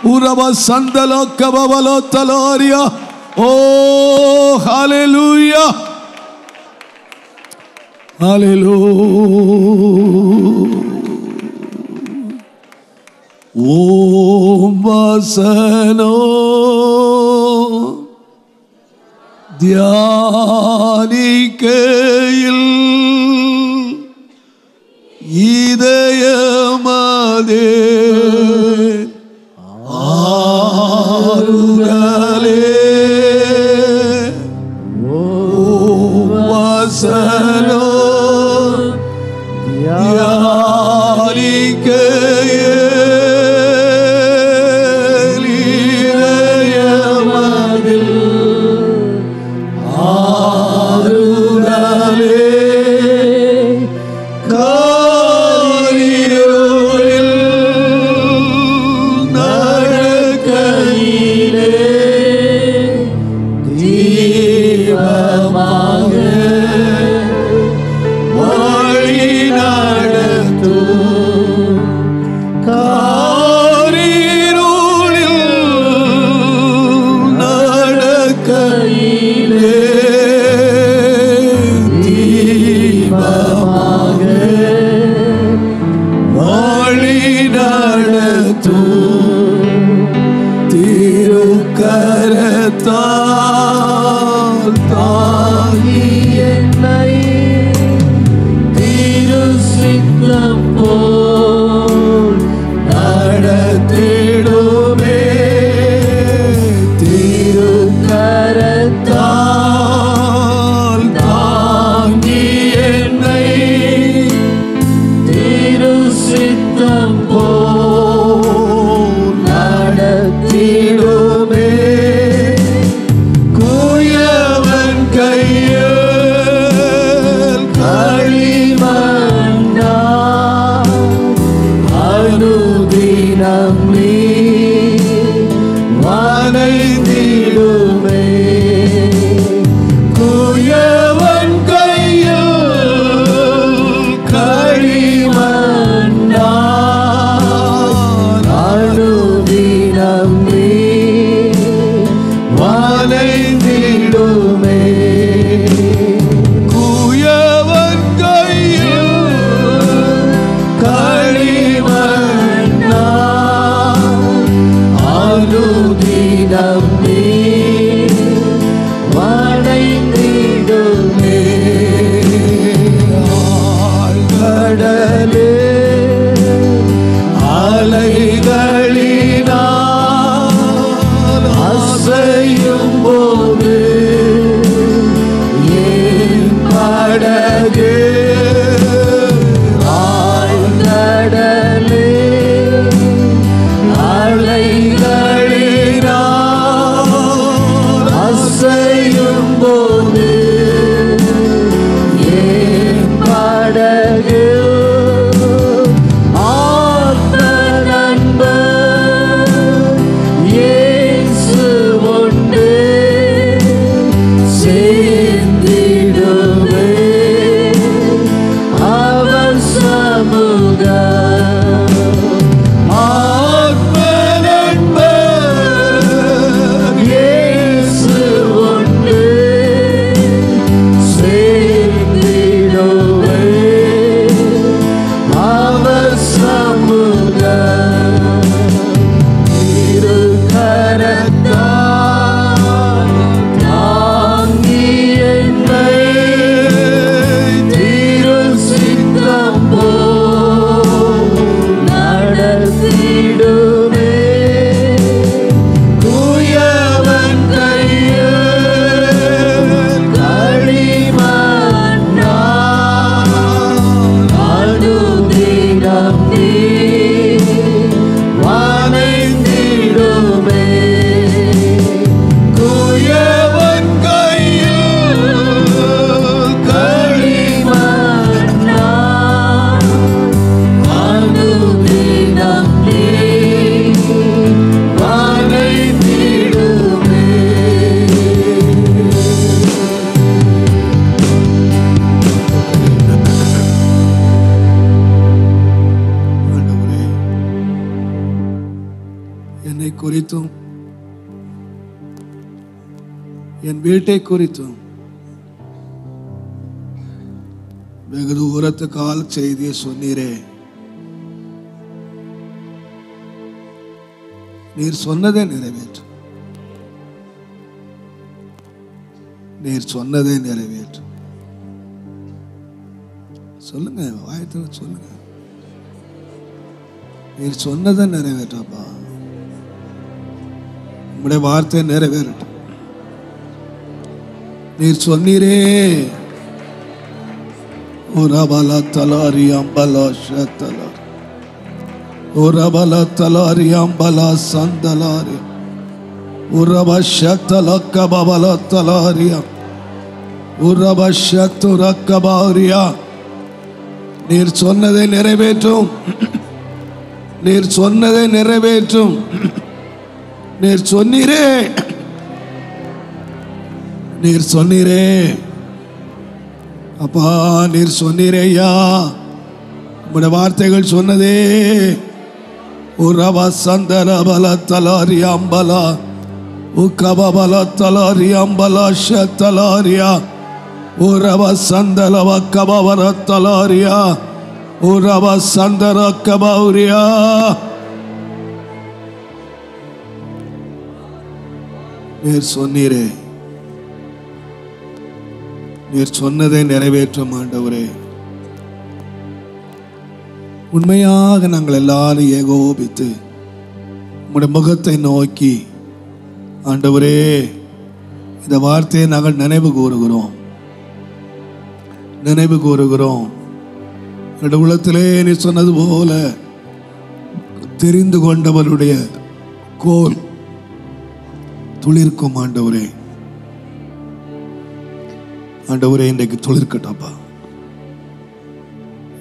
Urava sandalo kabavalo taloria. Oh, hallelujah. Hallelujah. Om vasano தியானிக்கையில் இதயமதே ஆறுதலே ஓம் வசனோ தியானிக்கையில் இதயமதில் ஆறுதலே காரிருளில் நடக்கையிலே தீபமாக வழி நடத்தும் காரிருளில் நடக்கையிலே தீபமாக வழி நடத்தும் திருக்கரத்தால் தாங்கி என்னை திருசித்தம் போல் நடத்திடுமே திருக்கரத்தால் தாங்கி என்னை திருசித்தம் போல் நடத்திடுமே குயவன் கையில் களிமண்ணா அனுதினம் நீ வனைந்திடுமே குயவன் கையில் களிமண்ணா அனுதினம் நீ என் வீட்டை குறித்தும் வெகு தூரத்து கால செய்தியை சொன்னீரே, நீர் சொன்னதை நிறைவேற்றும். நீர் சொன்னதை நிறைவேற்றும். சொல்லுங்க, வாயத்துல சொல்லுங்க. நீர் சொன்னதை நிறைவேற்றப்பா. உங்களுடைய வார்த்தை நிறைவேறட்டும். நீர் சொன்னீரே, ஓரபல தலாரி அம்பலா ஷத்தலாரி, ஓரபல தலாரி அம்பலா சந்தலாரி, ஓரப ஷத்தல கபபல தலாரியா, ஓரப ஷத்துர கபாரியா. நீர் சொன்னதை நிறைவேற்றும். நீர் சொன்னதை நிறைவேற்றும். நீர் சொன்னீரே, நீர் சொன்னீரே அப்பா, நீர் சொன்னீரே ஐயா. உங்களுடைய வார்த்தைகள் சொன்னதே, உரவ சந்தர பல தலாரி அம்பலா, உக்கபல தலாரி அம்பலா ஷத்தலாரியா, உரவ சந்தலவ கபவர தலாரியா, உரவ சந்தர கபௌரியா. நீர் சொன்னீரே, நீர் சொன்னதை நிறைவேற்றும் ஆண்டவரே. உண்மையாக நாங்கள் எல்லாரும் ஏகோபித்து உம்முடைய முகத்தை நோக்கி ஆண்டவரே, இந்த வார்த்தையை நாங்கள் நினைவு கூறுகிறோம், நினைவு கூறுகிறோம். என்னுடைய உள்ளத்திலே நீ சொன்னது போல தெரிந்து கொண்டவருடைய கோல் துளிர்க்கும் ஆண்டவரே. ஆண்டவரே, இன்றைக்கு துளிர்க்கட்டப்பா.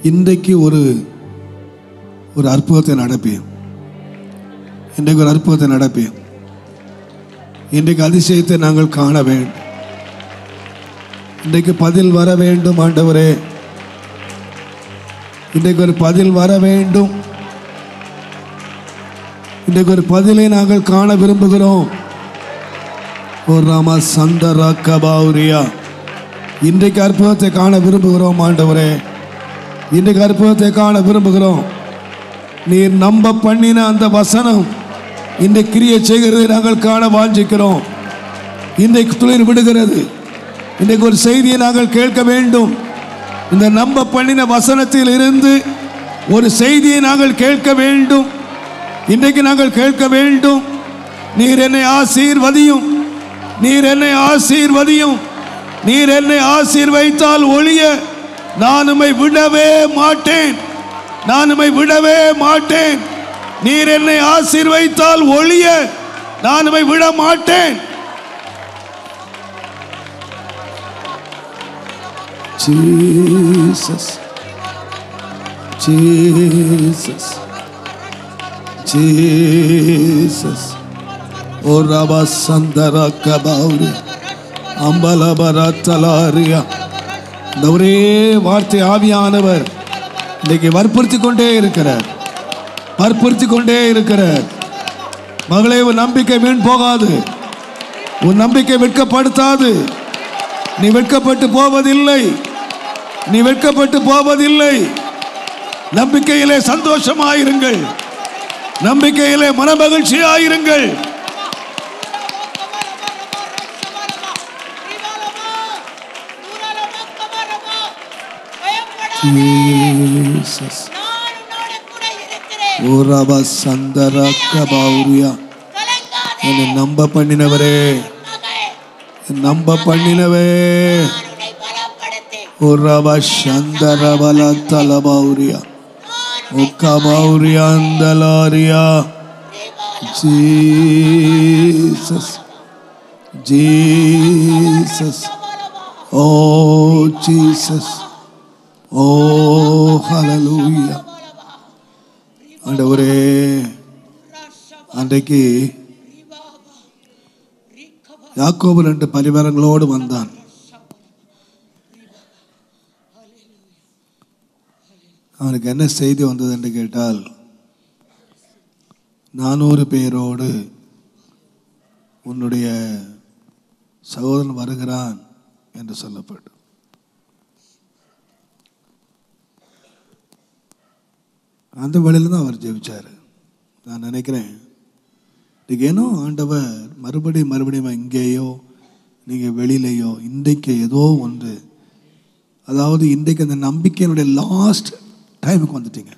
இன்றைக்கு ஒரு அற்புதத்தை நடப்பேன். இன்றைக்கு ஒரு அற்புதத்தை நடப்பேன். இன்றைக்கு அதிசயத்தை நாங்கள் காண வேண்டும். இன்றைக்கு பதில் வர வேண்டும் ஆண்டவரே. இன்றைக்கு ஒரு பதில் வர வேண்டும். இன்றைக்கு ஒரு பதிலை நாங்கள் காண விரும்புகிறோம். ஒரு ராமா சந்தரா கபாவுரியா. இன்றைக்கு அற்புதத்தை காண விரும்புகிறோம் ஆண்டவரே. இன்றைக்கு அற்புதத்தை காண விரும்புகிறோம். நீர் நம்ப பண்ணின அந்த வசனம் இன்றைக்கு கிரியை செய்கிறதை நாங்கள் காண வாஞ்சிக்கிறோம். இன்றைக்கு துளிர் விடுகிறது. இன்றைக்கு ஒரு செய்தியை நாங்கள் கேட்க வேண்டும். இந்த நம்ப பண்ணின வசனத்தில் இருந்து ஒரு செய்தியை நாங்கள் கேட்க வேண்டும். இன்றைக்கு நாங்கள் கேட்க வேண்டும். நீர் என்னை ஆசீர்வதியும், நீர் என்னை ஆசீர்வதியும். நீர் என்னை ஆசீர்வதித்தால் ஒழிய நான் உம்மை விடவே மாட்டேன், நான் உம்மை விடவே மாட்டேன். நீர் என்னை ஆசீர்வதித்தால் ஒழிய நான் உம்மை விட மாட்டேன். Jesus, Jesus, Jesus. O Rabba Sandara Kabauri, Ambalabara Talaria. இந்த ஒரே வார்த்தை ஆவியானவர் இன்னைக்கு வற்புறுத்தி கொண்டே இருக்கிறார், வற்புறுத்தி கொண்டே இருக்கிறார். மகளே, உன் நம்பிக்கை வீண் போகாது, உன் நம்பிக்கை வெட்கப்படுத்தாது. நீ வெட்கப்பட்டு போவதில்லை, நீ வெட்கப்பட்டு போவதில்லை. நம்பிக்கையிலே சந்தோஷமாயிருங்கள், நம்பிக்கையிலே மனமகிழ்ச்சியாயிருங்கள். Jesus. ஓரபா சந்தரா கபாவுரியா. என்னை நம்ப பண்ணினவரே, நம்ப பண்ணினவே. ஓரபா சந்தரபல தலபாவுரியா, உக்கபாவுரியா அந்தலாரியா. ஜீசஸ், ஜீசஸ், ஓ ஜீசஸ், ஓ ஹல்லேலூயா. ஆண்டவரே, அன்றைக்கு யாக்கோபு 2 பரிவாரங்களோடு வந்தான். அவனுக்கு என்ன செய்தி வந்தது என்று கேட்டால், 400 பேரோடு உன்னுடைய சகோதரன் வருகிறான் என்று சொல்லப்படும். அந்த வழியில் தான் அவர் ஜெபிச்சார். நான் நினைக்கிறேன் ஏனோ ஆண்டவர் மறுபடியும் இங்கேயோ நீங்கள் வெளியிலையோ இன்றைக்கு ஏதோ ஒன்று, அதாவது இன்றைக்கு அந்த நம்பிக்கையினுடைய லாஸ்ட் டைமுக்கு வந்துட்டீங்க.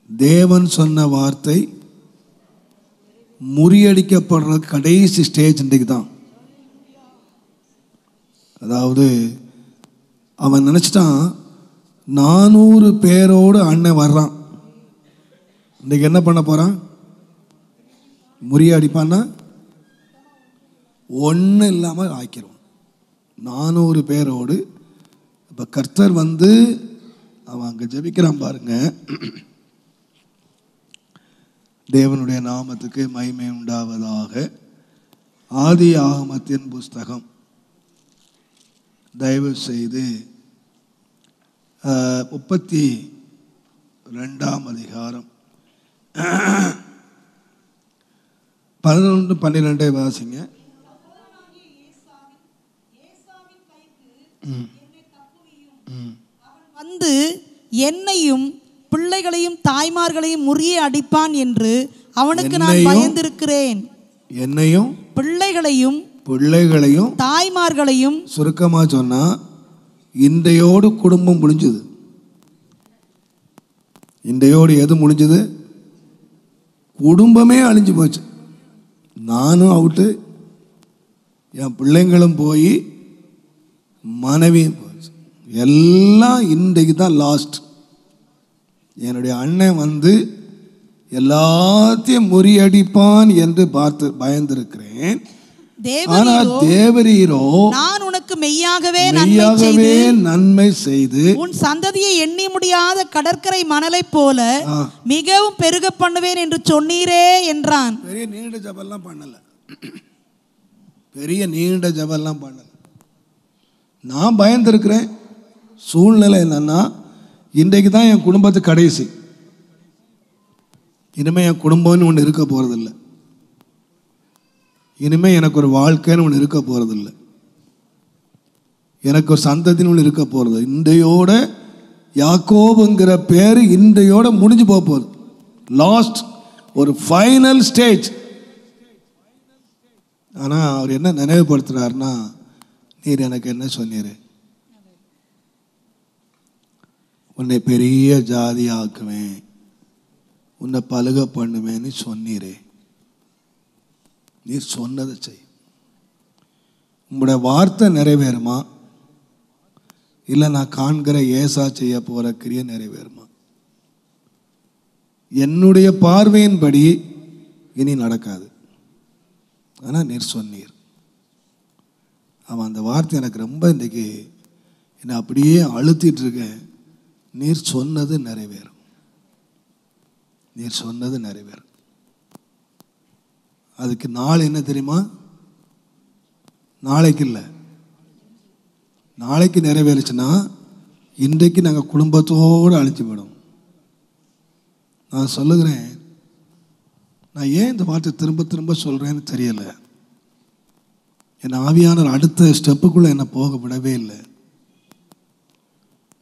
தேவன் சொன்ன வார்த்தை முறியடிக்கப்படுற கடைசி ஸ்டேஜ் இன்றைக்கு தான். அதாவது அவன் நினச்சிட்டான் 400 பேரோடு அண்ணன் வர்றான், இன்றைக்கு என்ன பண்ண போகிறான்? முறியடிப்பான்னா ஒன்றும் இல்லாமல் ஆக்கிடுவான் 400 பேரோடு. இப்போ கர்த்தர் வந்து அவன் அங்கே ஜெபிக்கிறான் பாருங்க. தேவனுடைய நாமத்துக்கு மகிமை உண்டாவதாக. ஆதி ஆகமத்தின் புஸ்தகம் தயவு செய்து 32ஆம் அதிகாரம் 11-12 வாசிங்க. வந்து என்னையும் பிள்ளைகளையும் தாய்மார்களையும் முறிய அடிப்பான் என்று அவனுக்கு நான் பயந்திருக்கிறேன். என்னையும் பிள்ளைகளையும் தாய்மார்களையும். சுருக்கமா சொன்னா இன்றையோடு குடும்பம் முடிஞ்சது. இன்றையோடு எது முடிஞ்சது? குடும்பமே அழிஞ்சு போச்சு. நானும் அவுட்டு, என் பிள்ளைங்களும் போய் மனைவியும் போச்சு. எல்லாம் இன்றைக்கு தான் லாஸ்ட். என்னுடைய அண்ணன் வந்து எல்லாத்தையும் முறியடிப்பான் என்று பார்த்து பயந்திருக்கிறேன். தேவரீரோ நான் உனக்கு மெய்யாகவே நன்மை செய்து உன் சந்ததியை எண்ணி முடியாத கடற்கரை மணலை போல மிகவும் பெருக பண்ணுவேன் என்று சொன்னீரே என்றான். பெரிய நீண்ட ஜெபம்லாம் பண்ணல. நான் பயந்திருக்கிறேன். சூழ்நிலை என்னன்னா, இன்றைக்கு தான் என் குடும்பத்து கடைசி. இனிமேல் என் குடும்பம்னு ஒன்று இருக்க போகிறதில்லை. இனிமேல் எனக்கு ஒரு வாழ்க்கைன்னு ஒன்று இருக்க போகிறதில்லை. எனக்கு ஒரு சந்ததின்னு ஒன்று இருக்க போகிறது. இன்றையோட யாக்கோபுங்கிற பேர் இன்றையோட முடிஞ்சு போக போகுது. லாஸ்ட் ஒரு ஃபைனல் ஸ்டேஜ். ஆனால் அவர் என்ன நினைவுபடுத்துகிறாருன்னா, நீர் எனக்கு என்ன சொன்னீர்? உன்னை பெரிய ஜாதி ஆக்குவேன், உன்னை பலுக பண்ணுவேன்னு சொன்னீரே. நீர் சொன்னதை செய். உங்களுடைய வார்த்தை நிறைவேறுமா, இல்லை நான் காண்கிற ஏசா செய்ய போகிற கிரியை நிறைவேறுமா? என்னுடைய பார்வையின்படி இனி நடக்காது. ஆனால் நீர் சொன்னீர். அவன் அந்த வார்த்தை எனக்கு ரொம்ப இன்றைக்கு என்னை அப்படியே அழுத்திட்டு இருக்கேன். நீர் சொன்னது நிறைவேறும். நீர் சொன்னது நிறைவேறும். அதுக்கு நாள் என்ன தெரியுமா? நாளைக்கு இல்லை, நாளைக்கு நிறைவேறுச்சுன்னா இன்றைக்கு நாங்கள் குடும்பத்தோடு அழிஞ்சு போயிடும். நான் சொல்லுகிறேன், நான் ஏன் இந்த வார்த்தை திரும்ப திரும்ப சொல்கிறேன்னு தெரியல. என் ஆவியானவர் அடுத்த ஸ்டெப்புக்குள்ளே என்னை போக விடவே இல்லை.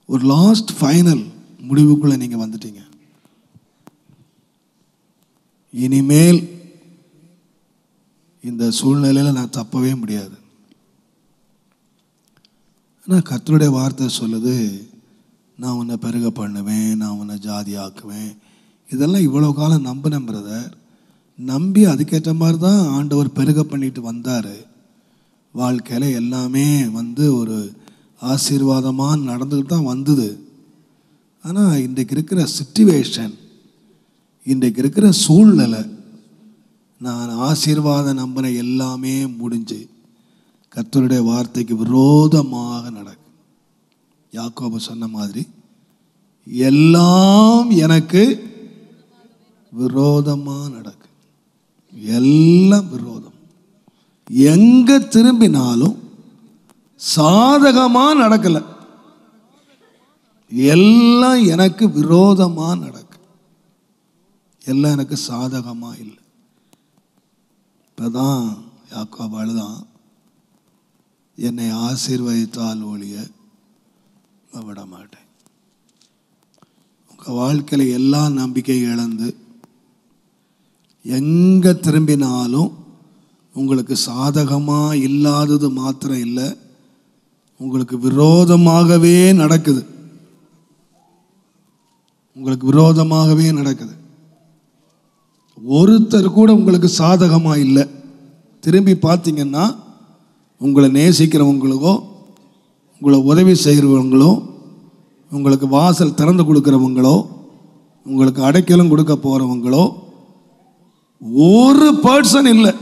ஒரு லாஸ்ட் ஃபைனல் முடிவுக்குள்ளே நீங்கள் வந்துட்டீங்க. இனிமேல் இந்த சூழ்நிலையில் நான் தப்பவே முடியாது. ஆனால் கர்த்தருடைய வார்த்தை சொல்லுது, நான் உன்னை பெருக பண்ணுவேன், நான் உன்னை ஜாதி ஆக்குவேன். இதெல்லாம் இவ்வளோ காலம் நம்பினேன் பிரதர். நம்பி அதுக்கேற்ற மாதிரி தான் ஆண்டவர் பெருக பண்ணிட்டு வந்தார். வாழ்க்கையில் எல்லாமே வந்து ஒரு ஆசீர்வாதமாக நடந்துக்கிட்டு தான் வந்தது. ஆனால் இன்றைக்கு இருக்கிற சிச்சுவேஷன், இன்றைக்கு இருக்கிற சூழ்நிலை, நான் ஆசீர்வாதம் நம்பின எல்லாமே முடிஞ்சு கர்த்தருடைய வார்த்தைக்கு விரோதமாக நடக்கும். யாக்கோபு சொன்ன மாதிரி எல்லாம் எனக்கு விரோதமாக நடக்கும். எல்லாம் விரோதம். எங்க திரும்பினாலும் சாதகமாக நடக்கலை, எல்லாம் எனக்கு விரோதமாக நடக்கும். எல்லாம் எனக்கு சாதகமாக இல்லை. இப்போதான் யாக்கோபு அழுதான், என்னை ஆசீர்வதித்தால் ஒழிய விட மாட்டேன். உங்கள் வாழ்க்கையில் எல்லா நம்பிக்கை இழந்து எங்கே திரும்பினாலும் உங்களுக்கு சாதகமாக இல்லாதது மாத்திரம் இல்லை, உங்களுக்கு விரோதமாகவே நடக்குது. உங்களுக்கு விரோதமாகவே நடக்குது. ஒருத்தர் கூட உங்களுக்கு சாதகமாக இல்லை. திரும்பி பார்த்தீங்கன்னா உங்களை நேசிக்கிறவங்களுக்கோ, உங்களை உதவி செய்கிறவங்களோ, உங்களுக்கு வாசல் திறந்து கொடுக்குறவங்களோ, உங்களுக்கு அடைக்கலம் கொடுக்க போகிறவங்களோ ஒரு பர்சன் இல்லை,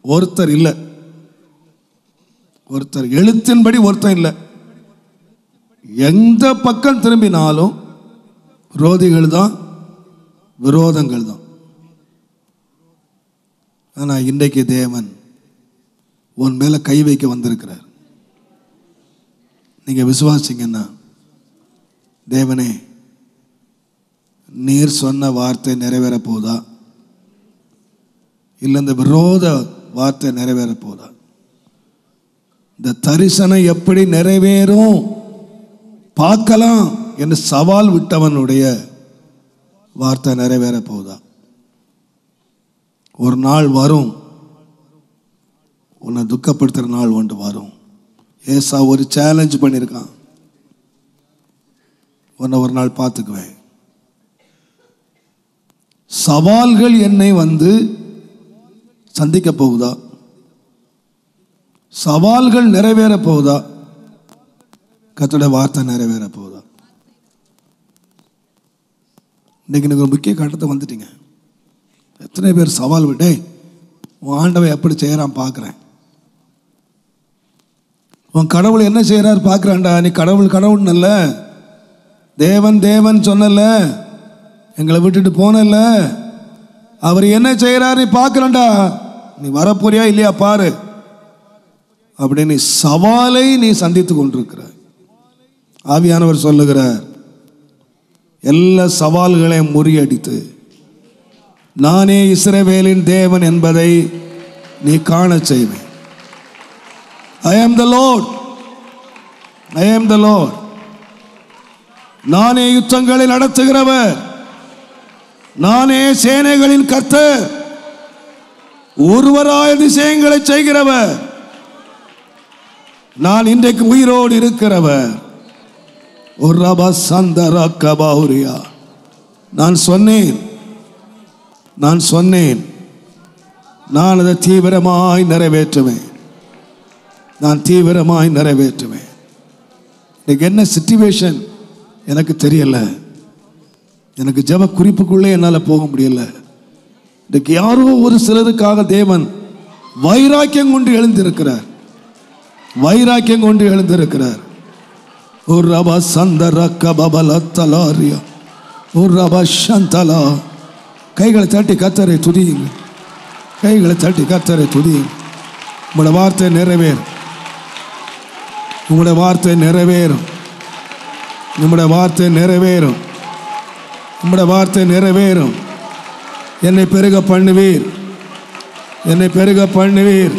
ஒருத்தர் இல்லை. ஒருத்தர் எழுத்தின்படி ஒருத்தர் இல்லை. எந்த பக்கம் திரும்பினாலும் விரோதிகள் தான், விரோதங்கள் தான். ஆனால் இன்றைக்கு தேவன் உன் மேலே கை வைக்க வந்திருக்கிறார். நீங்கள் விசுவாசிங்கன்னா, தேவனே நீர் சொன்ன வார்த்தை நிறைவேற போதா, இல்லை இந்த விரோத வார்த்தை நிறைவேற போதா, இந்த தரிசனம் எப்படி நிறைவேறும் பார்க்கலாம் என்று சவால் விட்டவனுடைய வார்த்தை நிறைவேற போதா. ஒரு நாள் வரும், உன்னை துக்கப்படுத்துகிற நாள் ஒன்று வரும். ஏசா ஒரு சேலஞ்ச் பண்ணியிருக்கான், உன்னை ஒரு நாள் பார்த்துக்குவேன். சவால்கள் என்னை வந்து சந்திக்க போகுதா, சவால்கள் நிறைவேற போகுதா, கர்த்தருடைய வார்த்தை நிறைவேற போகுதா? இன்னைக்கு நீங்கள் ஒரு முக்கிய கட்டத்தை வந்துட்டீங்க. எத்தனை பேர் சவால் விட்டே உன் ஆண்டவன் எப்படி செய்கிறான் பார்க்குறேன், உன் கடவுள் என்ன செய்கிறார் பார்க்குறான்டா. நீ கடவுள் கடவுள்னு இல்லை, தேவன் தேவன் சொன்னல, எங்களை விட்டுட்டு போனல, அவர் என்ன செய்கிறார் நீ பார்க்குறேன்டா, நீ வரப்போறியா இல்லையா பாரு அப்படின்னு சவாலை நீ சந்தித்து கொண்டிருக்கிறாய். ஆவியானவர் சொல்லுகிறார், எல்லா சவால்களையும் முறியடித்து நானே இஸ்ரவேலின் தேவன் என்பதை நீ காண செய்வேன். I am the Lord, I am the Lord. நானே யுத்தங்களை நடத்துகிறவர், நானே சேனைகளின் கர்த்தர், ஒருவராய் அதிசயங்களை செய்கிறவர், நான் இன்றைக்கு உயிரோடு இருக்கிறவர். ஒரு ரபா சந்தரா கபாவுரியா. நான் சொன்னேன், நான் அதை தீவிரமாய் நிறைவேற்றுவேன், நான் தீவிரமாய் நிறைவேற்றுவேன். இன்னைக்கு என்ன சிச்சுவேஷன் எனக்கு தெரியல, எனக்கு ஜெப குறிப்புக்குள்ளே என்னால் போக முடியல. இன்னைக்கு யாரோ ஒரு சிலருக்காக தேவன் வைராக்கியம் கொண்டு எழுந்திருக்கிறார், வைராக்கியம் கொண்டு எழுந்திருக்கிறார். ஒரு ரபா சந்தரா கபபல தலாரியா, ஒரு ரபா சந்தலா. கைகளை தட்டி கர்த்தரை துதியுங்க, கைகளை தட்டி கர்த்தரை துதியுங்க. உங்களோட வார்த்தை நிறைவேறும், உங்களுடைய வார்த்தை நிறைவேறும், நம்முடைய வார்த்தை நிறைவேறும், நம்முடைய வார்த்தை நிறைவேறும். என்னை பெருக பண்ணுவீர், என்னை பெருக பண்ணுவீர்.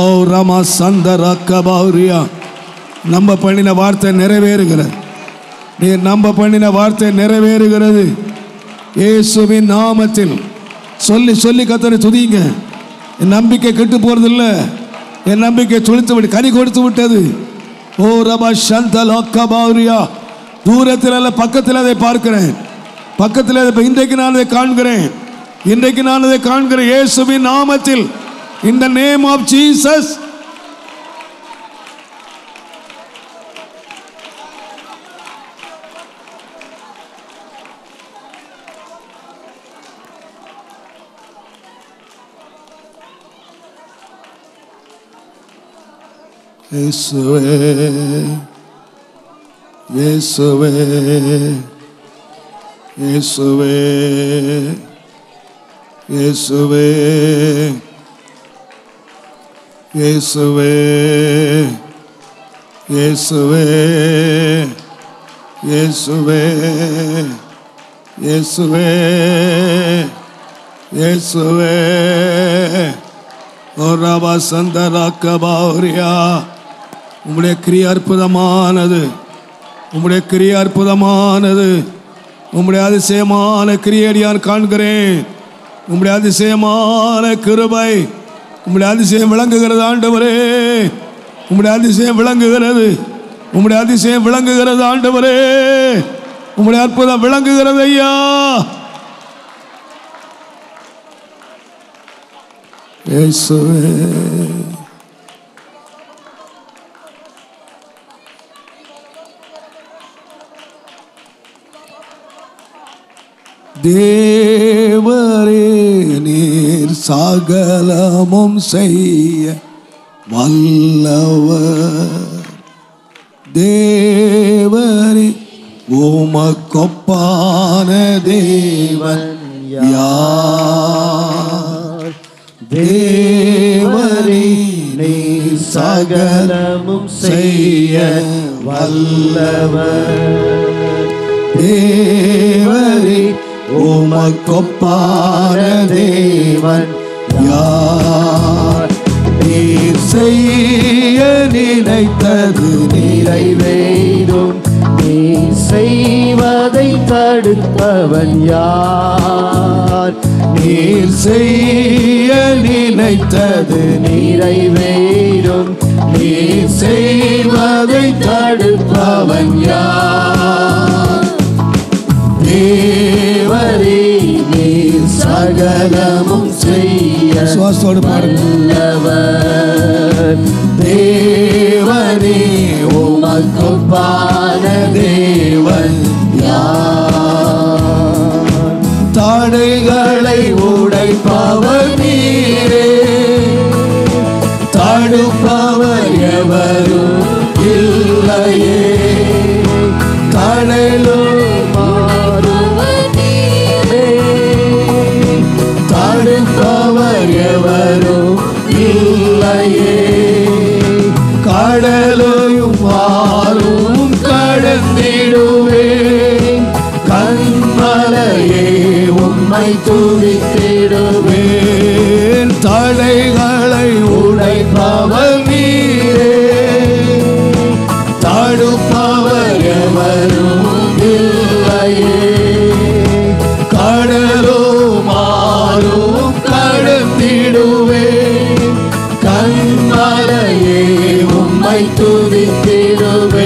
ஓ ரமா சந்தரா கபாரியா. நம்ப பண்ணின வார்த்தை நிறைவேறுகிறது, நீர் நம்ப பண்ணின வார்த்தை நிறைவேறுகிறது. இயேசுவின் நாமத்தில் சொல்லி சொல்லி கர்த்தரை துதிங்க. என் நம்பிக்கை கெட்டு போறதில்லை, என் நம்பிக்கை துளித்து விட்டு கனி கொடுத்து விட்டது. ஓ ரபா சந்தலா கபாரியா. தூரத்தில் அல்ல, பக்கத்தில் அதை பார்க்கிறேன், பக்கத்தில் இன்றைக்கு நான் அதை காண்கிறேன், இன்றைக்கு நான் அதை காண்கிறேன். இயேசுவின் நாமத்தில், in the name of Jesus. இயேசுவே இயேசுவே இயேசுவே இயேசுவே இயேசுவே இயேசுவே இயேசுவே இயேசுவே இயேசுவே ஓரபா சந்தராக்கபாரியா உம்முடைய கிரியை அற்புதமானது, உம்முடைய கிரியை அற்புதமானது, உம்முடைய அதிசயமான கிரியையான் காண்கிறேன். உம்முடைய அதிசயமான கிருபை, உம்முடைய அதிசயம் விளங்குகிறது ஆண்டவரே, உம்முடைய அதிசயம் விளங்குகிறது, உம்முடைய அதிசயம் விளங்குகிறது ஆண்டவரே, உம்முடைய அற்புதம் விளங்குகிறது ஐயா. இயேசுவே தேவரே நீர் சகலமும் செய்ய வல்லவர், தேவரே உமக்கொப்பான தேவன் யார்? தேவரே நீர் சகலமும் செய்ய வல்லவர், தேவரே உமக்கொப்பான தேவன் யார்? நீர் செய்ய நினைத்தது நிறைவேறும், நீ செய்வதை தடுப்பவன் யார்? நீர் செய்ய நினைத்தது நிறைவேறும், நீர் செய்வதை தடுப்பவன் யார்? தேவரே நீர் சகலமும் செய்ய வல்லவர், தேவரே உமக்கொப்பான தேவன் யார்? தடைகளை உடைப்பவர் நீரே, தடுப்பவர் எவரும் இல்லையே. கடலும் தடுப்பவர் எவரும் இல்லையே. கடலையும் மாறும் கடந்திடுவேன், கண்மலையே உம்மை துதித்திடுவேன். தடைகளை உடைப்பவர் நீரே, தடுப்பவர் எவரும் இல்லையே. கடலோ மாறும் கடந்திடுவேன், கண்மலையே உம்மை துதித்திடுவேன்.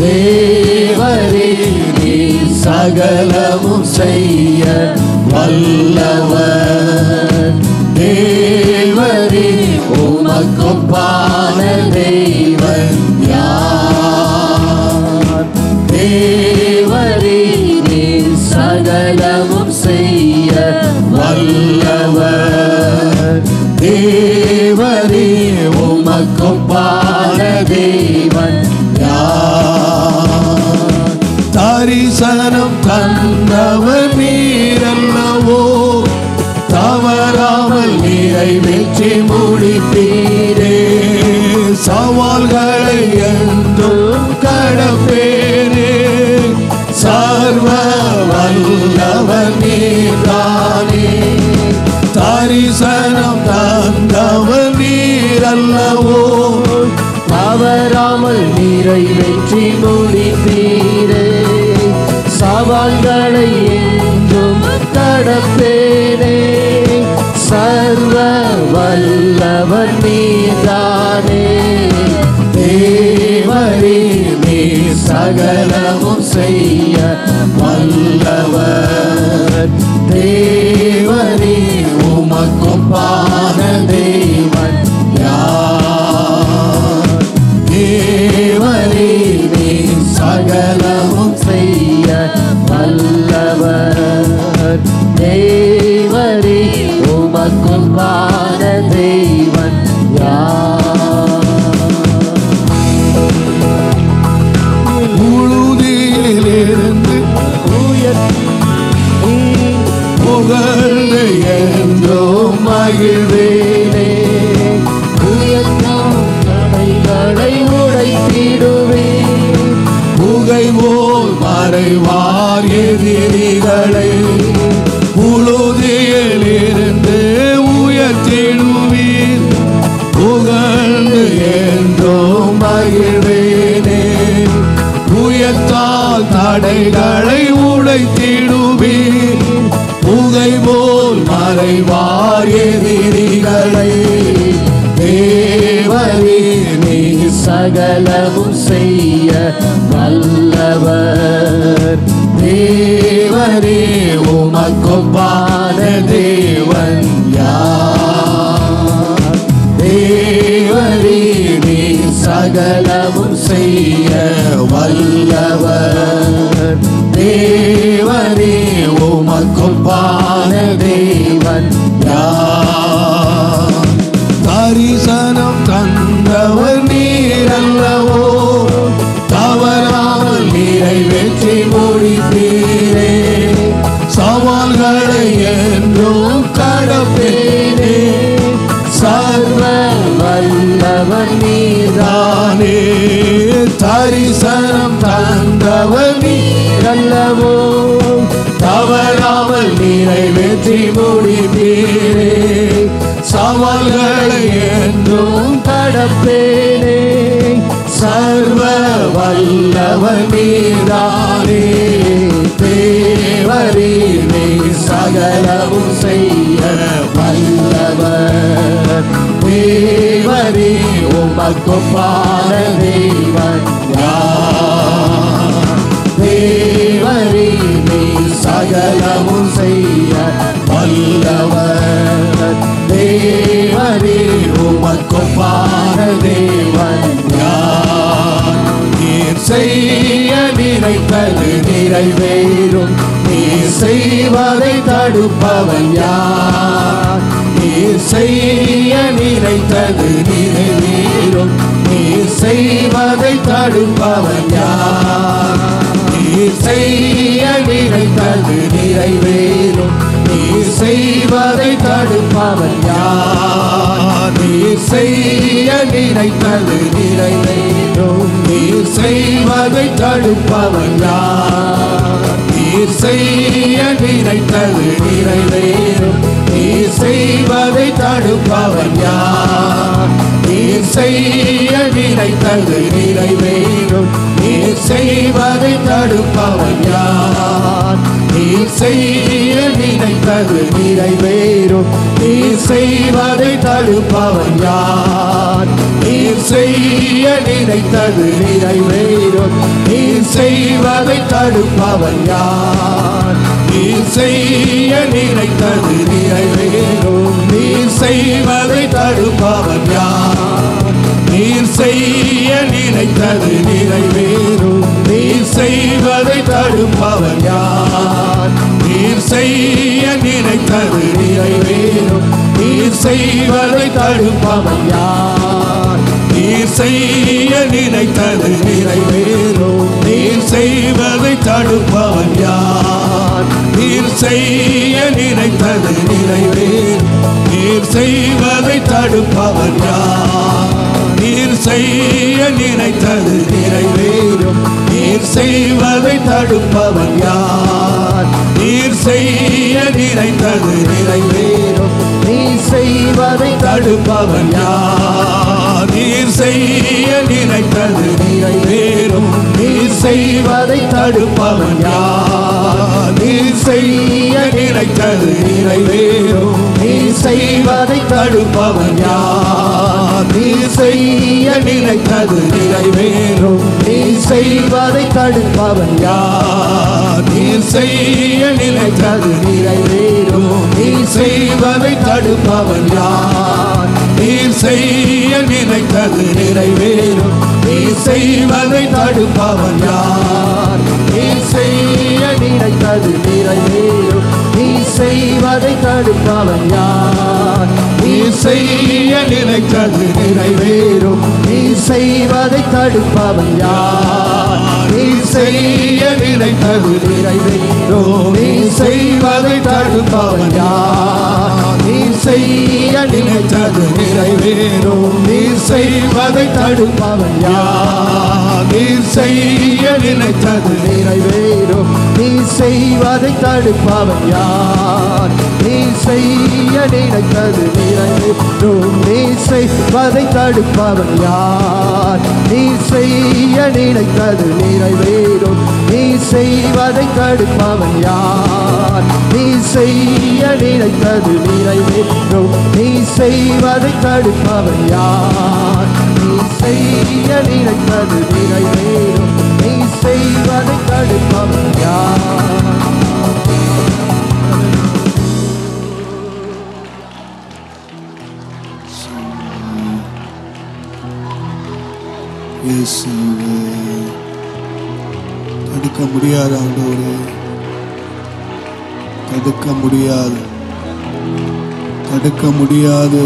தேவரே நீர் சகலமும் செய்ய வல்லவர், தேவரே உமக்கொப்பான தேவன் யார்? தேவரே நீர் சகலமும் செய்ய வல்லவர், தேவரே உமக்கொப்பான தேவன் யார்? தரிசனம் தந்தவர் நீரல்லவோ, தவறாமல் நிறைவேற்றி முடிப்பீரே. சவால்களை என்றும் கடப்பேனே, சர்வ வல்லவர் நீர்தானே. தரிசனம் தந்தவர் நீரல்லவோ, தவறாமல் நிறைவேற்றி முடிப்பீரே. சவால்களை என்றும் கடப்பேனே, சர்வ வல்லவர் நீர்தானே. தேவரே நீர் சகலமும் செய்ய வல்லவர், தேவரே உமக்கொப்பான தேவன் யார்? தேவரே நீர் சகலமும் செய்ய வல்லவர், தேவரே உமக்கொப்பான தேவன் யார்? புழுதியிலிருந்து புகழ்ந்து என்றும் மகிழ்வேனே. உயர்த்தும் தடைகளை உடைத்திடுவேன், புகை போல் மறைவார் எதிரிகளை. புழுதியில் அடைவார் எதிரிகளை. தேவரே நீ சகலமும் செய்ய வல்லவர். தேவரே உமக்கொப்பான தேவன் யார்? தேவரே நீ சகலமும் செய்ய வல்லவர். தேவரே உமக்கொப்பான தேவன் யார்? தரிசனம் தந்தவர் நீரல்லவோ, தவறாமல் நிறைவேற்றி முடித்தீரே. சவால்களை என்றும் கடப்பேனே, சர்வ வல்லவர் நீதானே. தரிசனம் தந்தவர் நீரல்லவோ, தவறாமல் நிறைவேற்றி முடித்தீரே. சவால்களை என்றும் கடப்பேனே, சர்வ வல்லவர் நீதானே. தேவரே நீ சகலமும் செய்ய வல்லவர். தேவரே உமக்கொப்பான தேவன் யார்? தேவரே நீ சகலமும் செய்ய வல்லவர். தேவரே உமக்கொப்பான தேவன் யார்? நீர் செய்ய நினைத்தது நிறைவேறும், நீர் செய்வதை தடுப்பவன் யார்? நீர் செய்ய நினைத்தது நிறைவேறும், நீர் செய்வதை தடுப்பவன் யார்? நீர் செய்ய நினைத்தது நிறைவேறும், நீர் செய்வதை தடுப்பவன் யார்? நீர் செய்ய நினைத்தது நிறைவேறும், நீர் செய்வதை தடுப்பவன் யார்? நீர் செய்ய நினைத்தது நிறைவேறும், நீர் செய்வதை தடுப்பவன் யார்? நீர் செய்ய நினைத்தது நிறைவேறும், நீர் செய்வதை தடுப்பவன் யார்? நீர் செய்ய நினைத்தது நிறைவேறும், நீர் செய்வதை தடுப்பவன் யார்? நீர் செய்ய நினைத்தது நிறைவேறும், நீர் செய்வதை தடுப்பவன் யார்? நீர் செய்ய நினைத்தது நிறைவேறும், நீர் செய்வதை தடுப்பவன் யார்? நீர் செய்ய நினைத்தது நிறைவேறும், நீர் செய்வதை தடுப்பவன் யார்? நீர் செய்ய நினைத்தது நிறைவேறும், நீர் செய்வதை தடுப்பவன் யார்? நீர் செய்ய நினைத்தது நிறைவேறும், நீர் செய்வதை தடுப்பவன் யார்? நீர் செய்ய நினைத்தது நிறைவேறும், நீர் செய்வதை தடுப்பவன் யார்? நீர் செய்ய நினைத்தது நிறைவேறும், நீர் செய்வதை தடுப்பவன் யார்? நீர் செய்ய நினைத்தது நிறைவேறும், நீர் செய்வதை தடுப்பவன் யார்? நீர் செய்ய நினைத்தது நிறைவேறும், நீர் செய்வதை தடுப்பவன் யார்? நீர் செய்ய நினைத்தது நிறைவேறும், நீர் செய்வதை தடுப்பவன் யார்? நீர் செய்ய நினைத்தது நிறைவேறும், நீர் செய்வதை தடுப்பவன் யார்? நீர் செய்ய நினைத்தது நிறைவேறும், நீர் செய்வதை தடுப்பவன் யார்? நீர் செய்ய நினைத்தது நிறைவேறும், நீர் செய்வதை தடுப்பவன் யார்? நீர் செய்ய நினைத்தது நிறைவேறும், நீர் செய்வதை தடுப்பவன் யார்? நீர் செய்ய நினைத்தது நிறைவேறும், நீர் செய்வதை தடுப்பவன் யார்? நீர் செய்ய நினைத்தது நிறைவேறும், நீர் செய்வதை தடுப்பவன் யார்? நீர் செய்ய நினைத்தது நிறைவேறும், நீர் செய்வதை தடுப்பவன் யார்? நீர் செய்ய நினைத்தது நிறைவேறும், நீர் செய்வதை தடுப்பவன் யார்? நீர் செய்ய நினைத்தது நிறைவேறும். நீ செய்வதை தடுப்பவன் யார்? நீ செய்ய நினைத்தது நிறைவேறும். நீ செய்வதை தடுப்பவன் யார்? நீ செய்ய நினைத்தது நிறைவேறும். நீ செய்வதை தடுப்பவன் யார்? நீ செய்ய நினைத்தது நிறைவேறும். நீ செய்வதை தடுப்பவன் யார்? இயேசுவே, தடுக்க முடியாது ஆண்டவரே, தடுக்க முடியாது, தடுக்க முடியாது.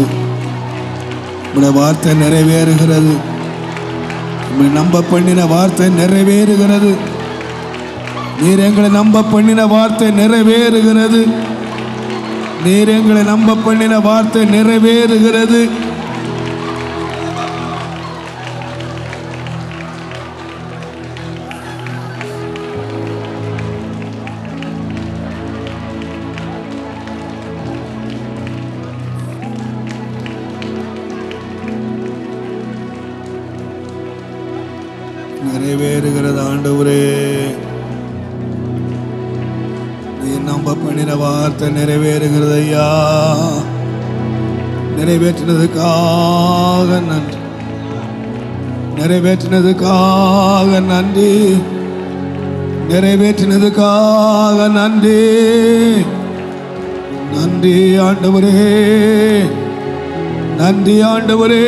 உங்களுடைய வார்த்தை நிறைவேறுகிறது. உங்களை நம்ப பண்ணின வார்த்தை நிறைவேறுகிறது. நீர் எங்களை நம்ப பண்ணின வார்த்தை நிறைவேறுகிறது. நீர் எங்களை நம்ப பண்ணின வார்த்தை நிறைவேறுகிறது. நிறைவேறுகிறது ஆண்டவரே. நீ நம்ப பண்ணின வார்த்தை நிறைவேறுகிறது ஐயா. நிறைவேற்றினதுக்காக நன்றி, நிறைவேற்றினதுக்காக நன்றி, நிறைவேற்றினதுக்காக நன்றி. நன்றி ஆண்டவரே, நன்றி ஆண்டவரே.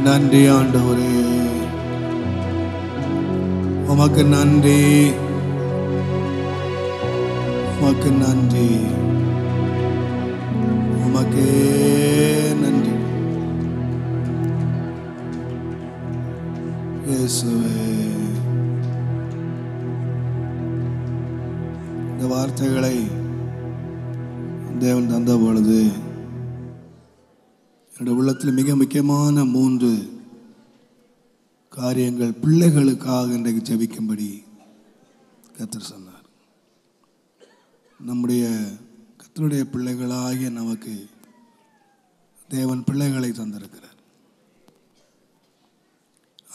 நன்றி ஆண்டவரே, உமக்கு நன்றி, உமக்கு நன்றி, உமக்கே நன்றி இயேசுவே. இந்த வார்த்தைகளை தேவன் தந்த பொழுது என்னுடைய உள்ளத்தில் மிக முக்கியமான 3 காரியங்கள் பிள்ளைகளுக்காக இன்றைக்கு ஜெபிக்கும்படி கர்த்தர் சொன்னார். நம்முடைய கர்த்தருடைய பிள்ளைகளாகிய நமக்கு தேவன் பிள்ளைகளை தந்திருக்கிறார்.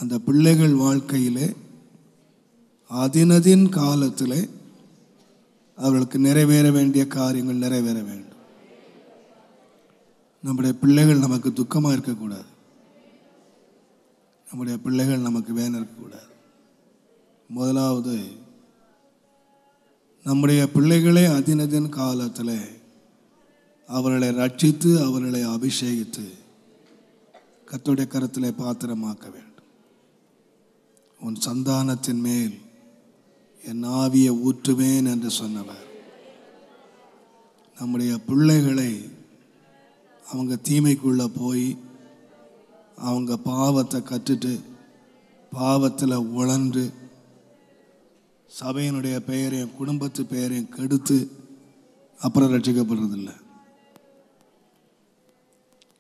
அந்த பிள்ளைகள் வாழ்க்கையிலே அதினதின் காலத்திலே அவர்களுக்கு நிறைவேற வேண்டிய காரியங்கள் நிறைவேற வேண்டும். நம்முடைய பிள்ளைகள் நமக்கு துக்கமாக இருக்கக்கூடாது. நம்முடைய பிள்ளைகள் நமக்கு வேணும் இருக்கக்கூடாது. முதலாவது, நம்முடைய பிள்ளைகளே அதினதின் காலத்தில் அவர்களை ரட்சித்து அவர்களை அபிஷேகித்து கர்த்தருடைய கரத்திலே பாத்திரமாக்க வேண்டும். உன் சந்தானத்தின் மேல் என் ஆவியை ஊற்றுவேன் என்று சொன்னவர் நம்முடைய பிள்ளைகளை அவங்க தீமைக்குள்ளே போய் அவங்க பாவத்தை கற்றுட்டு பாவத்தில் உழன்று சபையினுடைய பெயரையும் குடும்பத்து பெயரையும் கெடுத்து அப்புறம் ரட்சிக்கப்படுறதில்லை.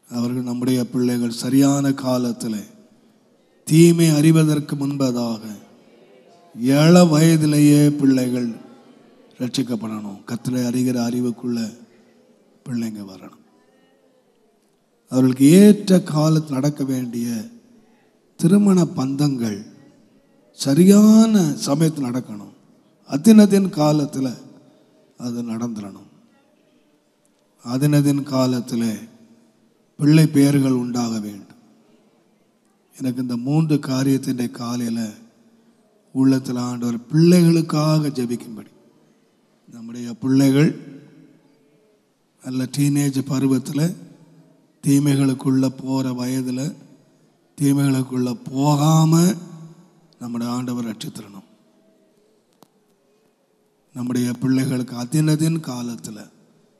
அவர்கள் நம்முடைய பிள்ளைகள் சரியான காலத்தில் தீமை அறிவதற்கு முன்பதாக ஏழ வயதிலேயே பிள்ளைகள் ரட்சிக்கப்படணும். கர்த்தரை அறிகிற அறிவுக்குள்ள பிள்ளைங்க வரணும். அவர்களுக்கு ஏற்ற காலத்தில் நடக்க வேண்டிய திருமண பந்தங்கள் சரியான சமயத்தில் நடக்கணும். அதினதின் காலத்தில் அது நடந்துடணும். அதினதின் காலத்தில் பிள்ளை பெயர்கள் உண்டாக வேண்டும். எனக்கு இந்த 3 காரியத்தின் காலையில் உள்ளத்தில் ஆண்டவர் பிள்ளைகளுக்காக ஜெபிக்கும்படி, நம்முடைய பிள்ளைகள் நல்ல டீனேஜ் பருவத்தில் தீமைகளுக்குள்ளே போகிற வயதில் தீமைகளுக்குள்ளே போகாமல் நம்முடைய ஆண்டவர் ரட்சித்திரணும். நம்முடைய பிள்ளைகளுக்கு அதினதின் காலத்தில்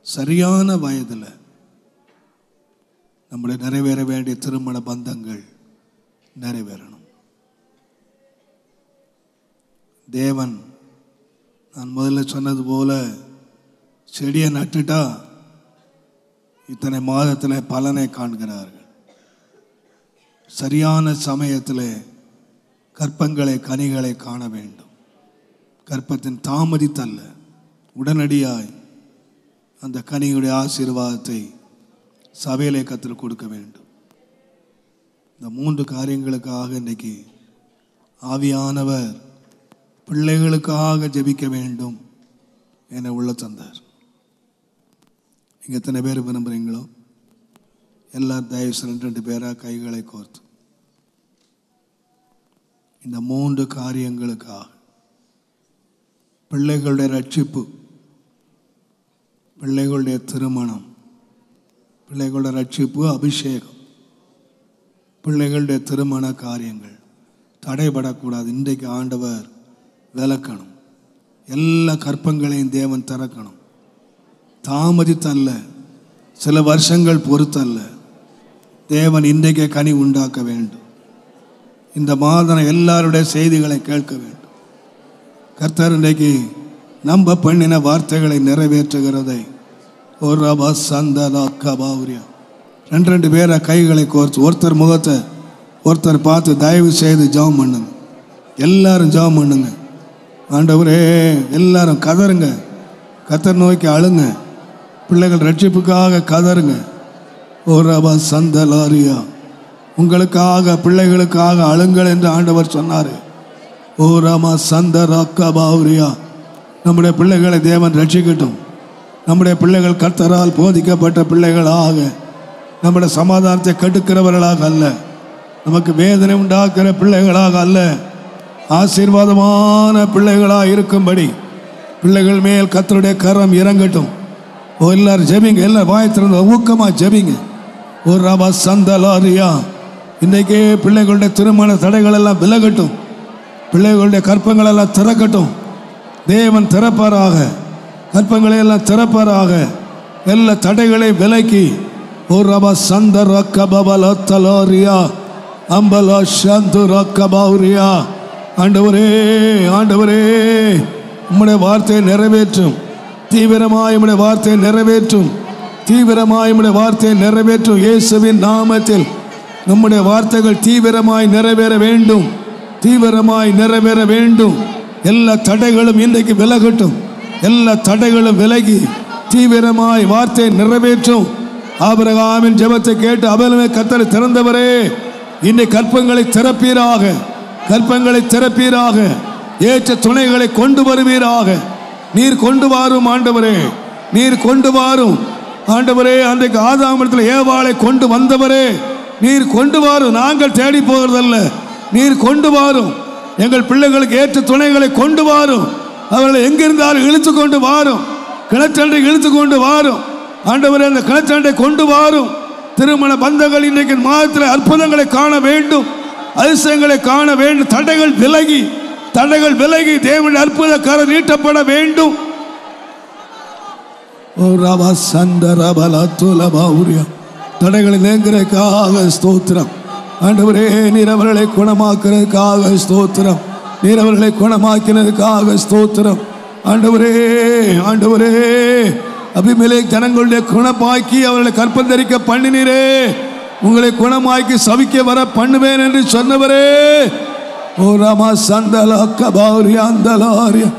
சரியான வயதில் நம்முடைய நிறைவேற வேண்டிய திருமண பந்தங்கள் நிறைவேறணும். தேவன் நான் முதல்ல சொன்னது போல செடியை நட்டுட்டா இத்தனை மாதத்தில் பலனை காண்கிறார்கள். சரியான சமயத்தில் கற்பங்களை கனிகளை காண வேண்டும். கற்பத்தின் தாமதித்தல்ல, உடனடியாய் அந்த கனியுடைய ஆசீர்வாதத்தை சபையிலே கர்த்தர் கொடுக்க வேண்டும். இந்த 3 காரியங்களுக்காக இன்றைக்கு ஆவியானவர் பிள்ளைகளுக்காக ஜெபிக்க வேண்டும் என உள்ள தந்தார். நீங்கள் எத்தனை பேர் விரும்புகிறீங்களோ எல்லாரும் தயவு 2 பேராக கைகளை கோர்த்து இந்த 3 காரியங்களுக்காக, பிள்ளைகளுடைய ரட்சிப்பு, பிள்ளைகளுடைய திருமணம், பிள்ளைகளுடைய ரட்சிப்பு, அபிஷேகம், பிள்ளைகளுடைய திருமண காரியங்கள் தடைபடக்கூடாது. இன்றைக்கு ஆண்டவர் விலக்கணும். எல்லா கற்பங்களையும் தேவன் திறக்கணும். தாமதித்தல்ல, சில வருஷங்கள் பொறுத்தல்ல, தேவன் இன்றைக்கே கனி உண்டாக்க வேண்டும். இந்த மாதம் எல்லாருடைய செய்திகளை கேட்க வேண்டும். கர்த்தர் இன்றைக்கு நம்ப பண்ணின வார்த்தைகளை நிறைவேற்றுகிறதை ஒரு ரபா சந்தலா கபாவுரியா 2 பேரை கைகளை கோர்த்து ஒருத்தர் முகத்தை ஒருத்தர் பார்த்து தயவு செய்து ஜெபம் பண்ணுங்க. எல்லாரும் ஜெபம் பண்ணுங்க. ஆண்டவரே, எல்லாரும் கதறுங்க, கர்த்தர் நோக்கி அழுங்க, பிள்ளைகள் ரட்சிப்புக்காக கதறுங்க. ஓ ரபா சந்தலாரியா, உங்களுக்காக பிள்ளைகளுக்காக அழுங்கள் என்று ஆண்டவர் சொன்னார். ஓ ரமா சந்தரா கபாவுரியா, நம்முடைய பிள்ளைகளை தேவன் ரட்சிக்கட்டும். நம்முடைய பிள்ளைகள் கர்த்தரால் போதிக்கப்பட்ட பிள்ளைகளாக, நம்முடைய சமாதானத்தை கெடுக்கிறவர்களாக அல்ல, நமக்கு வேதனை உண்டாக்குற பிள்ளைகளாக அல்ல, ஆசீர்வாதமான பிள்ளைகளாக இருக்கும்படி பிள்ளைகள் மேல் கர்த்தருடைய கரம் இறங்கட்டும். ஓ எல்லாரும் ஜெபிங்க, எல்லாரும் வாய் திறந்து ஊக்கமாக ஜெபிங்க. ஒரு ரபா சந்தலாரியா, இன்றைக்கே பிள்ளைகளுடைய திருமண தடைகள் எல்லாம் விலகட்டும், பிள்ளைகளுடைய கற்பங்கள் எல்லாம் திறக்கட்டும். தேவன் திறப்பாராக, கற்பங்களை எல்லாம் திறப்பாராக, எல்லா தடைகளை விலக்கி. ஒரு ரபா சந்தர் ரக்கபல தலோரியா அம்பலா சந்து ரக்கபௌரியா. ஆண்டவரே, ஆண்டவரே, உம்முடைய வார்த்தையை நிறைவேற்றும். தீவிரமாய் உம்முடைய வார்த்தையை நிறைவேற்றும். தீவிரமாய் உம்முடைய வார்த்தையை நிறைவேற்றும். இயேசுவின் நாமத்தில் நம்முடைய வார்த்தைகள் தீவிரமாய் நிறைவேற வேண்டும், தீவிரமாய் நிறைவேற வேண்டும். எல்லா தடைகளும் இன்றைக்கு விலகட்டும். எல்லா தடைகளும் விலகி தீவிரமாய் வார்த்தையை நிறைவேற்றும். ஆபிரகாமின் ஜெபத்தை கேட்டு அபலமே கர்த்தரை திறந்தவரே, இன்றைக்கு கற்பங்களை திறப்பீராக, கற்பங்களை திறப்பீராக, ஏற்ற துணைகளை கொண்டு வருவீராக. நீர் கொண்டு வாரும் ஆண்டவரே, நீர் கொண்டு வாரும் ஆண்டவரே. அன்றைக்கு ஆதாமிடத்தில் ஏவாளை கொண்டு வந்தவரே, நீர் கொண்டு வாரும். நாங்கள் தேடி போகிறதல்ல, நீர் கொண்டு வாரும். எங்கள் பிள்ளைகளுக்கு ஏற்ற துணைகளை கொண்டு வாரும். அவர்களை எங்கிருந்தாலும் இழுத்து கொண்டு வாரும். கிணற்றண்டை இழுத்து கொண்டு வாரும் ஆண்டவரே, அந்த கிணற்றண்டை கொண்டு வாரும். திருமண பந்தங்கள் இன்றைக்கு மாதத்தில் அற்புதங்களை காண வேண்டும், அதிசயங்களை காண வேண்டும். தடைகள் விலகி, தடைகள் விலகி தேவனுடைய அற்புத கரம் நீட்டப்பட வேண்டும். ஓ ரபா சந்தரபல துலபௌரியா, தடைகளை நீங்கிறதுக்காக ஸ்தோத்திரம் ஆண்டவரே. நீர் அவர்களை குணமாக்குறதுக்காக ஸ்தோத்திரம், நீர் அவர்களை குணமாக்கினதுக்காக ஸ்தோத்திரம் ஆண்டவரே. ஆண்டவரே, அபிமெலேக் ஜனங்களுடைய குணமாக்கி அவர்களை கற்பந்தரிக்க பண்ணினீரே, உங்களை குணமாக்கி சபிக்க வர பண்ணுவேன் என்று சொன்னவரே. ஓ ரமா சந்தலா கபௌரியா அந்தலாரியா.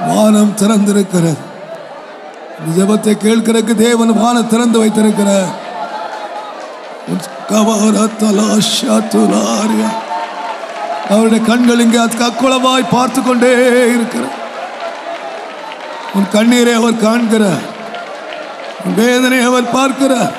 வானம் திறந்திருக்கிறது. ஜெபத்தை கேட்கிறதுக்கு தேவன் வானம் திறந்து வைத்திருக்கிறார். அவருடைய கண்கள் இங்கே அக்குளமாய் பார்த்து கொண்டே இருக்கிறார். உன் கண்ணீரை அவர் காண்கிறார், உன் வேதனை அவர் பார்க்கிறார்.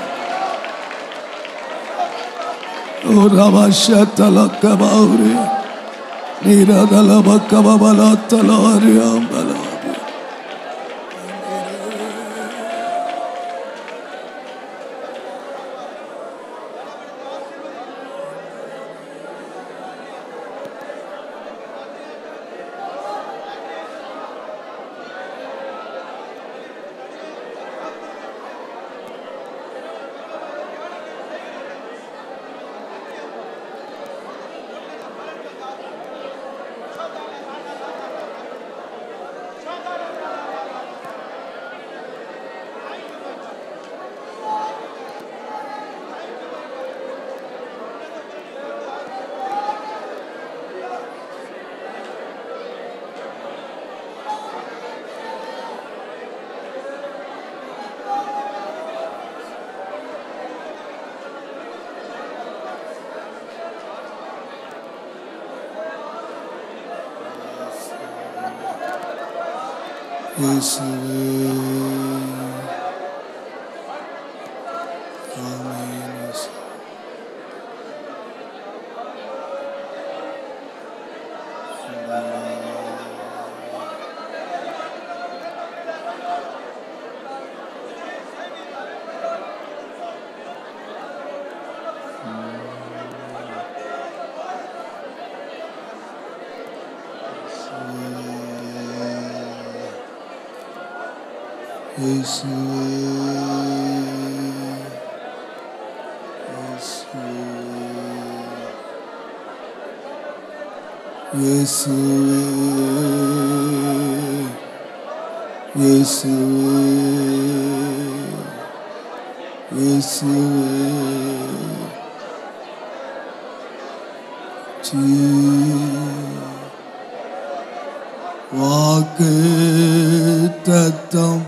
வாக்குத்தத்தம்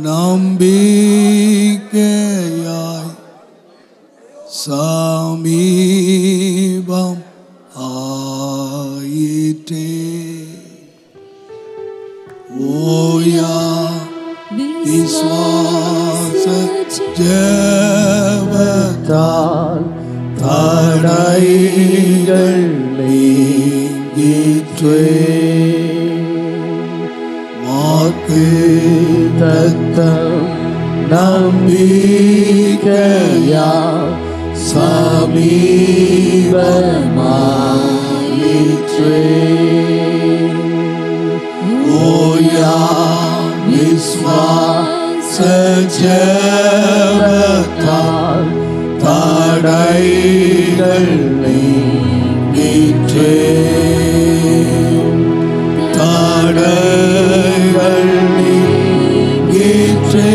நம்பிக்கையாய் சமீபம் ஆயிற்றே. ஓயா விசுவாச ஜெபத்தால் தடைகள் நீங்கிற்றே. வாக்குத்தத்தம் நம்பிக்கையா சமீபமாயிற்றே. ஓயா விசுவாச விசுவாச ஜெபத்தால் தடைகள் நீங்கிற்றே. தடைகள் நீங்கிற்றே.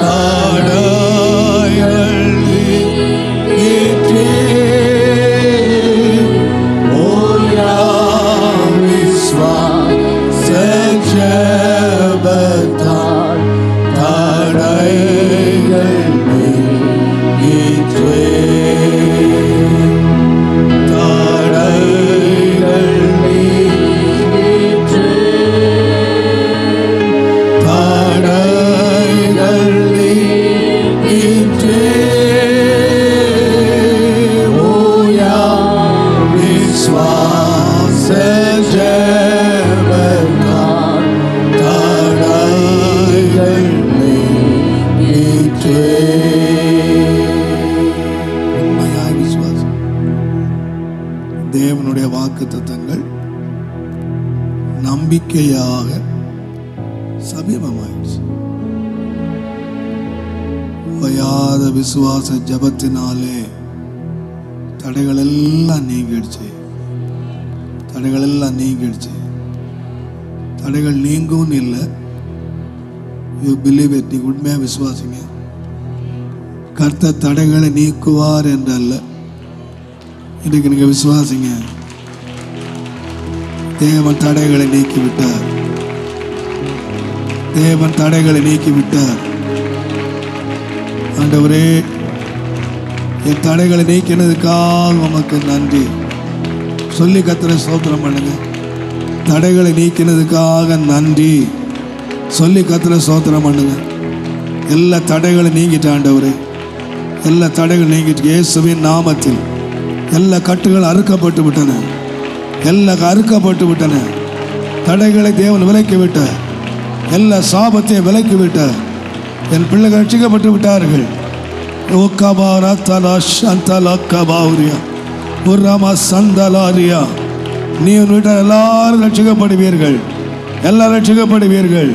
தடைகள் நீங்கிற்றே. ஓயா விசுவாச ஜெபத்தால் தடைகள் நீங்கிற்றே. தடைகள் நீங்கிற்றே. தடைகள் நீங்கிற்றே. ஓயா விசுவாச ஜெபத்தால் தடைகள் நீங்கிற்றே. உண்மையாய் விசுவாசம். தேவனுடைய வாக்குத்தத்தங்கள் நம்பிக்கையாக சமீபமாயிடுச்சு. ஓயாத விசுவாச ஜபத்தினாலே தடைகள் எல்லாம் நீங்கிடுச்சு. தடைகள் எல்லாம் நீங்கிடுச்சு. தடைகள் நீங்கும் இல்லை. You believe it. நீ உண்மையாக விசுவாசிங்க. கர்த்தர் தடைகளை நீக்குவார் என்றல்ல, இன்னைக்கு நீங்க விசுவாசிங்க. தேவன் தடைகளை நீக்கிவிட்டார். தேவன் தடைகளை நீக்கிவிட்டார். ஆண்டவரே, என் தடைகளை நீக்கினதுக்காக உமக்கு நன்றி சொல்லி கர்த்தரை ஸ்தோத்திரம் பண்ணுங்க. தடைகளை நீக்கினதுக்காக நன்றி சொல்லி கர்த்தரை ஸ்தோத்திரம் பண்ணுங்க. எல்லா தடைகளும் நீங்கிட்டு ஆண்டவரே, எல்லா தடைகள் நீங்கிட்டு இயேசுவின் நாமத்தில் எல்லா கட்டுகள் அறுக்கப்பட்டு விட்டன. எல்லாம் அறுக்கப்பட்டு விட்டன. தடைகளை தேவன் விலக்கி விட்டார். எல்லா சாபத்தையும் விலக்கி விட்டார். என் பிள்ளைகள் ரட்சிக்கப்பட்டு விட்டார்கள். நீ உன் வீட்டார் எல்லாரும் ரட்சிக்கப்படுவீர்கள். எல்லாரும் ரட்சிக்கப்படுவீர்கள்.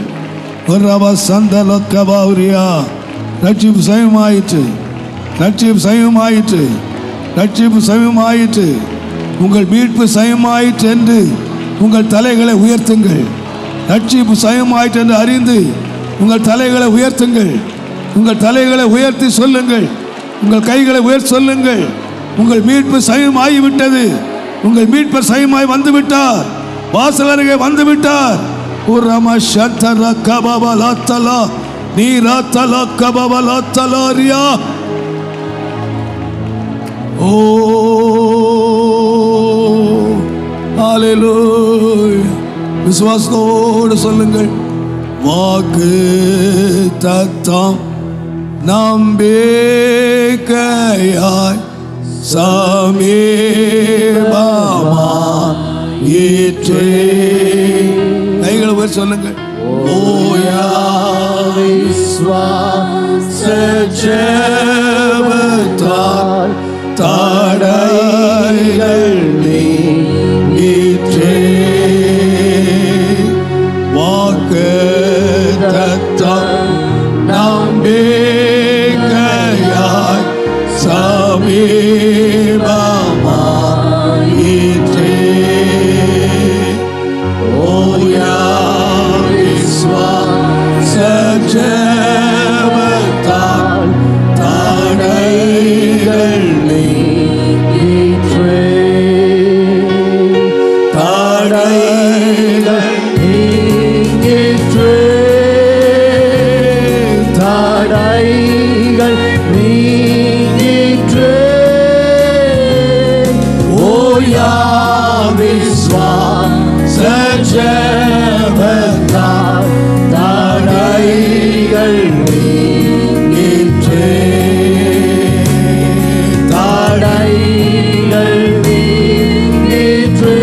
ரட்சிப்பு சமயமாயிற்று. ரட்சிப்பு சமயமாயிற்று. ரட்சிப்பு சமயமாயிற்று. உங்கள் மீட்பு சமயமாயிற்று என்று உங்கள் தலைகளை உயர்த்துங்கள். ரட்சிப்பு சமயமாயிற்று என்று அறிந்து உங்கள் தலைகளை உயர்த்துங்கள். உங்கள் தலைகளை உயர்த்தி சொல்லுங்கள். உங்கள் கைகளை உயர்த்தி சொல்லுங்கள். உங்கள் மீட்பு சமயமாகிவிட்டது. உங்கள் மீட்பர் சமயமாய் வந்து விட்டார். வாசல் அருகே வந்து விட்டார். ஓ ஹல்லேலூயா. விசுவாசத்தோடு சொல்லுங்கள். வாக்கு தத்தம் நம்பிக்கையாய் சமீபமாயிற்றே. கைகளை உயர்த்தி சொல்லுங்கள். ஓயா விசுவாச ஜெபத்தால் தடைகள் நீங்கிற்றே. வாக்குத்தத்தம் நம்பிக்கையாய் சமீபமாயிற்றே. ஓயா விசுவாச ஜெபத்தால் தடைகள் நீங்கிற்றே. தடைகள் நீங்கிற்றே. தடைகள் நீங்கிற்றே. ஓயா விசுவாச ஜெபத்தால் தடைகள் நீங்கிற்றே. தடைகள் நீங்கிற்றே.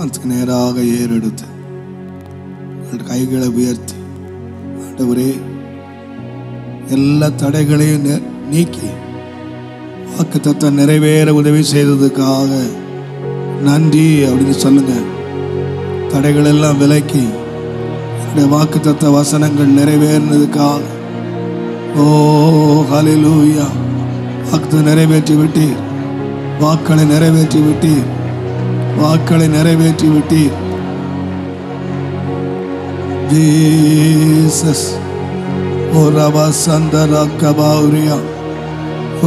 வானத்துக்கு நேராக ஏறெடுத்து கைகளை உயர்த்தி, ஆண்டவரே எல்லா தடைகளையும் நீக்கி வாக்குத்தத்தம் நிறைவேற உதவி செய்ததுக்காக நன்றி அப்படின்னு சொல்லுங்க. தடைகள் எல்லாம் விலக்கி வாக்குத்தத்த வசனங்கள் நிறைவேறினதுக்காக ஓ ஹல்லேலூயா. வாக்கு நிறைவேற்றி விட்டீர், வாக்களை நிறைவேற்றி விட்டீர், வாக்களை நிறைவேற்றி விட்டீர். ஜீசஸ் ஓரபா சந்தரா கபாவுரியா,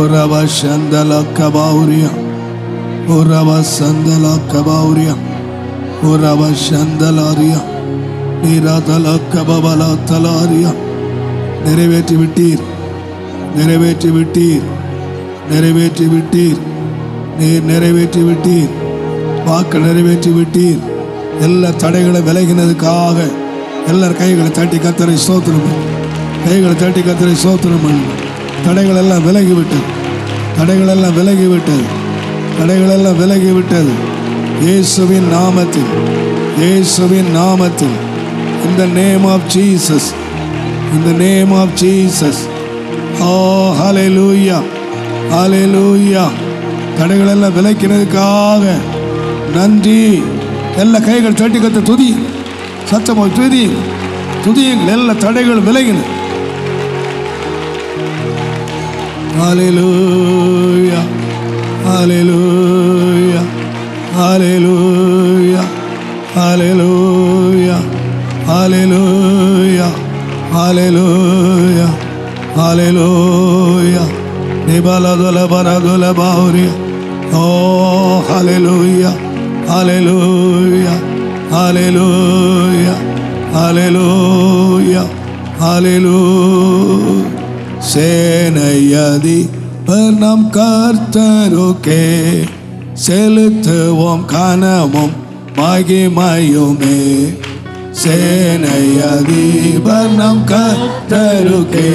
ஓரபா சந்தலா கபாவுரியா, ஓரபா சந்தலா கபாவுரியா, ஓரபா சந்தலாரியா, நீராதலா கபபலா தலாரியா. நிறைவேற்றி விட்டீர், நிறைவேற்றி விட்டீர், நிறைவேற்றி விட்டீர், நீர் நிறைவேற்றி விட்டீர், வாக்கு நிறைவேற்றி விட்டீர். எல்லா தடைகளை விலகினதுக்காக எல்லாரும் கைகளை தட்டி கர்த்தரை ஸ்தோத்திரம் பண்ணு. கைகளை தட்டி கர்த்தரை ஸ்தோத்திரம் பண்ணு. தடைகள் எல்லாம் விலகிவிட்டது, தடைகள் எல்லாம் விலகிவிட்டது, தடைகள் எல்லாம் விலகிவிட்டது. இயேசுவின் நாமத்தில், இயேசுவின் நாமத்தில், in the name of Jesus, in the name of Jesus. Oh hallelujah, hallelujah. தடைகள் எல்லாம் விலக்கினதுக்காக நன்றி. எல்லா கைகள் தட்டி கத்த துதி, சத்தமா துதி, துதியுங்கள். எல்லா தடைகள் விலகின. Hallelujah, hallelujah, hallelujah, hallelujah, hallelujah, hallelujah, hallelujah. Nibala dola bara dola bauria. Oh hallelujah, hallelujah, hallelujah, hallelujah, hallelujah. சேனையதி நம் கர்த்தருக்கே செலுத்துவோம் கனமும் மகிமையுமே. சேனையதிபர் நம் கர்த்தருக்கே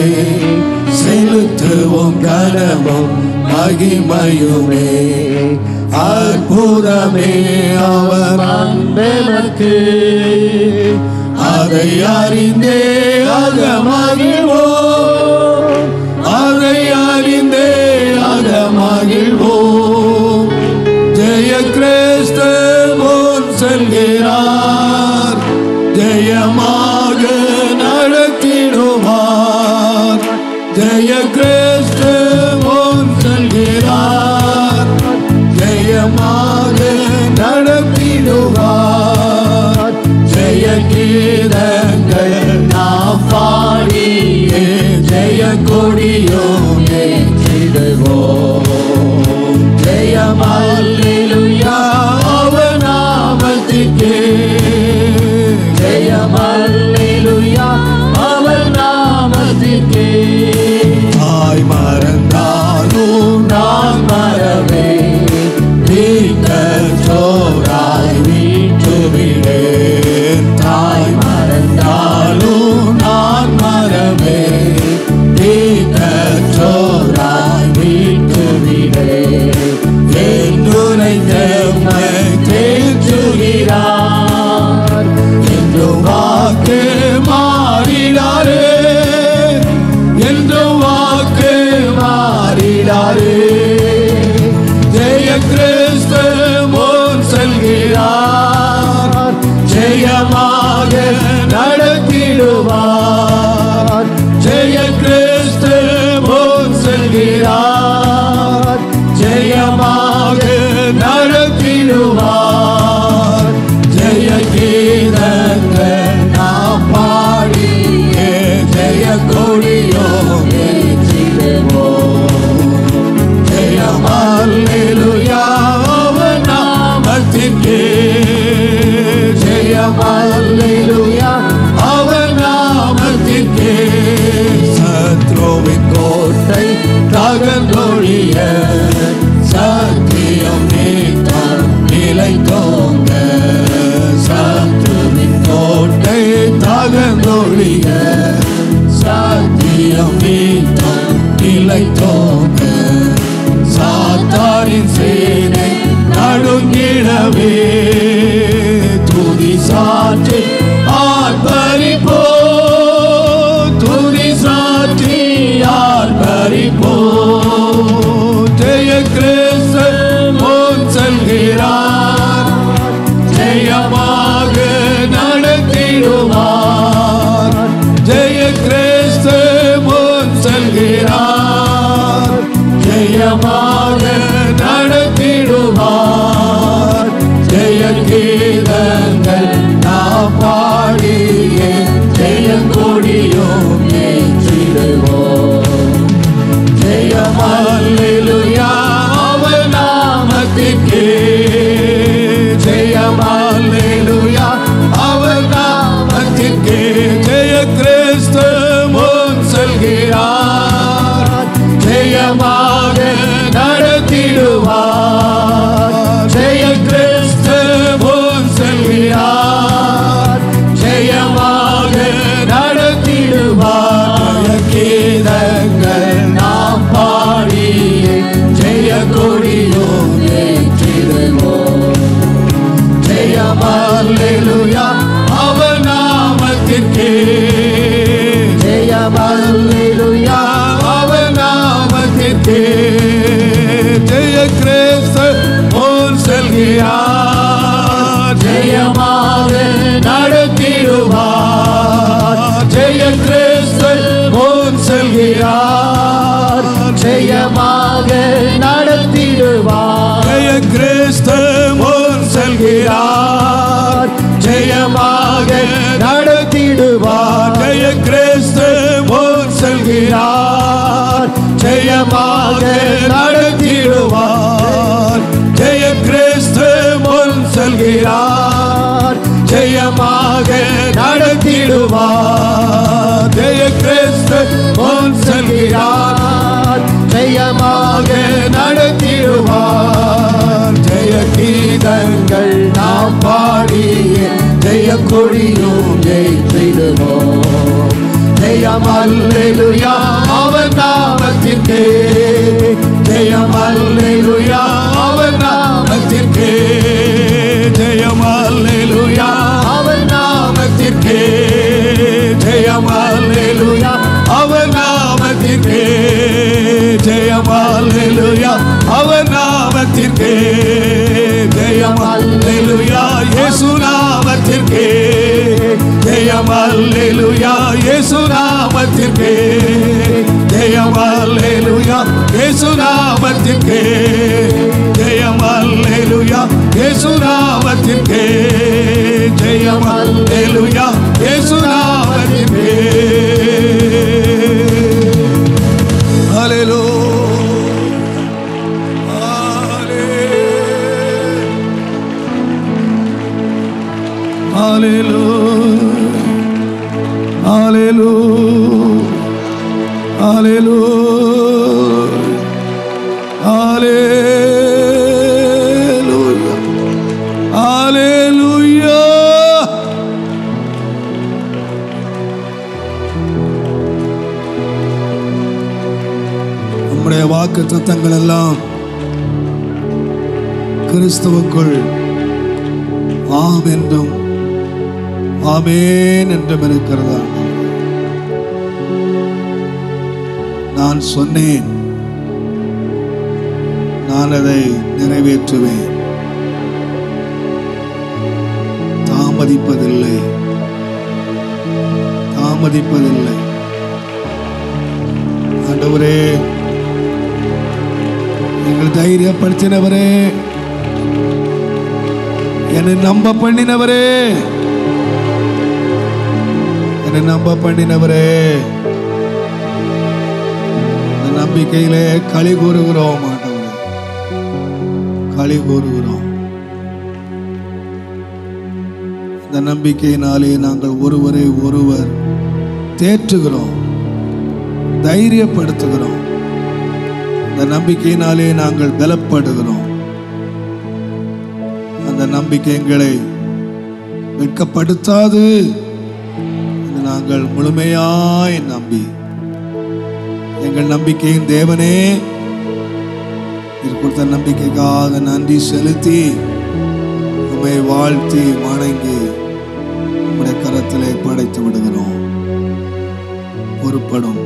செலுத்துவோம் கனமும் மகிமையுமே. அற்புதமே அவர் நமக்கு, அதை அறிந்தே ஆக மகிழ்வோம், அதை அறிந்தே ஆக மகிழ்வோம். ஜெய கிறிஸ்து முன் செல்கிறார், ஜெயமாக நடத்திடுவார். ஜெய கிறிஸ்து முன் செல்கிறார், ஜெயமாக நடத்திடுவார். ஜெய கீதங்கள் நாம் பாடியே ஜெய கொடியோம் ஏற்றிடுவோம். ஜெயம் அல்லேலூயா அவர் நாமத்திற்கே, ஜெயம் அல்லேலூயா அவர் நாமத்திற்கே. தாய் மறந்தாலும் நான் மறவே, சோராய் வீட்டுவிடேன். தாய் மறந்தாலும் நான் மறவே, சோராய் வீட்டுவிடேன். என்னுரை தேவை தேற்றுகிறார், என்று வாக்கு மாறினாரே, என்று வாக்கு மாறினாரே. ஜெய கிறிஸ்து முன் செல்கிறார், ஜெயமாக நடத்திடுவார். ஜெய கிறிஸ்து முன் செல்கிறார், ஜெயமாக நடத்திடுவார். ஜெய கீதங்கள் நாம் பாடியே ஜெய கொடியோம் ஏற்றிடுவோம். ஜெயம் அல்லேலூயா அவர் நாமத்திற்கே, ஜெயம் அல்லேலூயா அவர் நாமத்திற்கே. சத்ருவின் கோட்டை தகர்ந்தொழிய, சத்தியம் நீக்கம் நிலைத்தோங்க. சத்ருவின் கோட்டை தகர்ந்தொழிய, சத்தியம் நீக்கம் செல்கிறார், ஜெயமாக நடத்திடுவார். ஜெய கீதங்கள் நாம் பாடியே ஜெயங்கொடியும் ஏற்றிடுவோம். ஜெயம் அல்லேலூயா அவர் நாமத்திற்கே, ஜெயம் அல்லேலூயா அவர் நாமத்திற்கே. ஜெய கிறிஸ்து முன் செல்கிறார், ஜெயமாக நடத்திடுவார். ஜெய கிறிஸ்து முன் செல்கிறார், ஜெயமாக நடத்திடுவார். கீதங்கள் நாம் பாடியே ஜெய கொடியும் ஏற்றிடுவோம். ஜெயம் அல்லேலூயா அவர் நாமத்திற்கே, ஜெயம் அல்லேலூயா அவர் நாமத்திற்கே. ஜெய கிறிஸ்து முன் செல்கிறார், ஜெயமாக நடத்திடுவார். ஜெய கிறிஸ்து முன் செல்கிறார், ஜெயமாக நடத்திடுவார். ஜெய கிறிஸ்து முன் செல்கிறார், ஜெயமாக நடத்திடுவார். ஜெய கிறிஸ்து முன் செல்கிறார், ஜெயமாக நடத்திடுவார். ஜெய கிறிஸ்து முன் செல்கிறார், ஜெயமாக நடத்திடுவார். ஜெய கிறிஸ்து முன் செல்கிறார், ஜெயமாக நடத்திடுவார். ஜெய கீதங்கள் நாம் பாடியே ஜெய கொடியும் ஏற்றிடுவோம். ஜெயம் அல்லேலூயா அவர் நாமத்திற்கே, ஜெயம் அல்லேலூயா அவர் நாமத்திற்கே. ஜெயம் அல்லேலூயா அவர் நாமத்திற்கே, ஜெயம் அல்லேலூயா அவர் நாமத்திற்கே. ஜெயம் அல்லேலூயா அவர் நாமத்திற்கே, ஜெயம் அல்லேலூயா இயேசு நாமத்திற்கே. ஜெயம் அல்லேலூயா இயேசு நாமத்திற்கே, ஜெயம் அல்லேலூயா இயேசு நாமத்திற்கே. ஜெயம் அல்லேலூயா இயேசு நாமத்திற்கே, ஜெயம் அல்லேலூயா இயேசு நாமத்திற்கே. ஹல்லேலூயா Hallelujah, hallelujah, hallelujah, hallelujah, hallelujah. நம்முடைய வாக்குத்தத்தங்கள் எல்லாம் கிறிஸ்துவுக்குள் ஆம் என்றும் ஆமென் என்றும் இருக்கிறதா? நான் சொன்னேன், நான் அதை நிறைவேற்றுவேன், தாமதிப்பதில்லை, தாமதிப்பதில்லை. ஆண்டவரே, எங்கள் தைரியப்படுத்தினவரே, என்னை நம்ப பண்ணினவரே, என்னை நம்ப பண்ணினவரே, இந்த நம்பிக்கையிலே களி கூறுகிறோம். ஆண்டவரே, களி கூறுகிறோம். இந்த நம்பிக்கையினாலே நாங்கள் ஒருவரை ஒருவர் தேற்றுகிறோம், தைரியப்படுத்துகிறோம். இந்த நம்பிக்கையினாலே நாங்கள் பலப்படுகிறோம். அந்த நம்பிக்கை எங்களை வெட்கப்படுத்தாது. நாங்கள் முழுமையாய் நம்பி, எங்கள் நம்பிக்கையின் தேவனே, நீர் கொடுத்த நம்பிக்கைக்காக நன்றி செலுத்தி உம்மை வாழ்த்தி வணங்கி உம்முடைய கரத்திலே படைத்து விடுகிறோம். பொறுப்படும்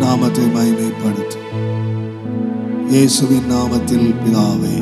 நாமத்தை மகிமைப்படுத்தும் இயேசுவின் நாமத்தில் பிதாவே.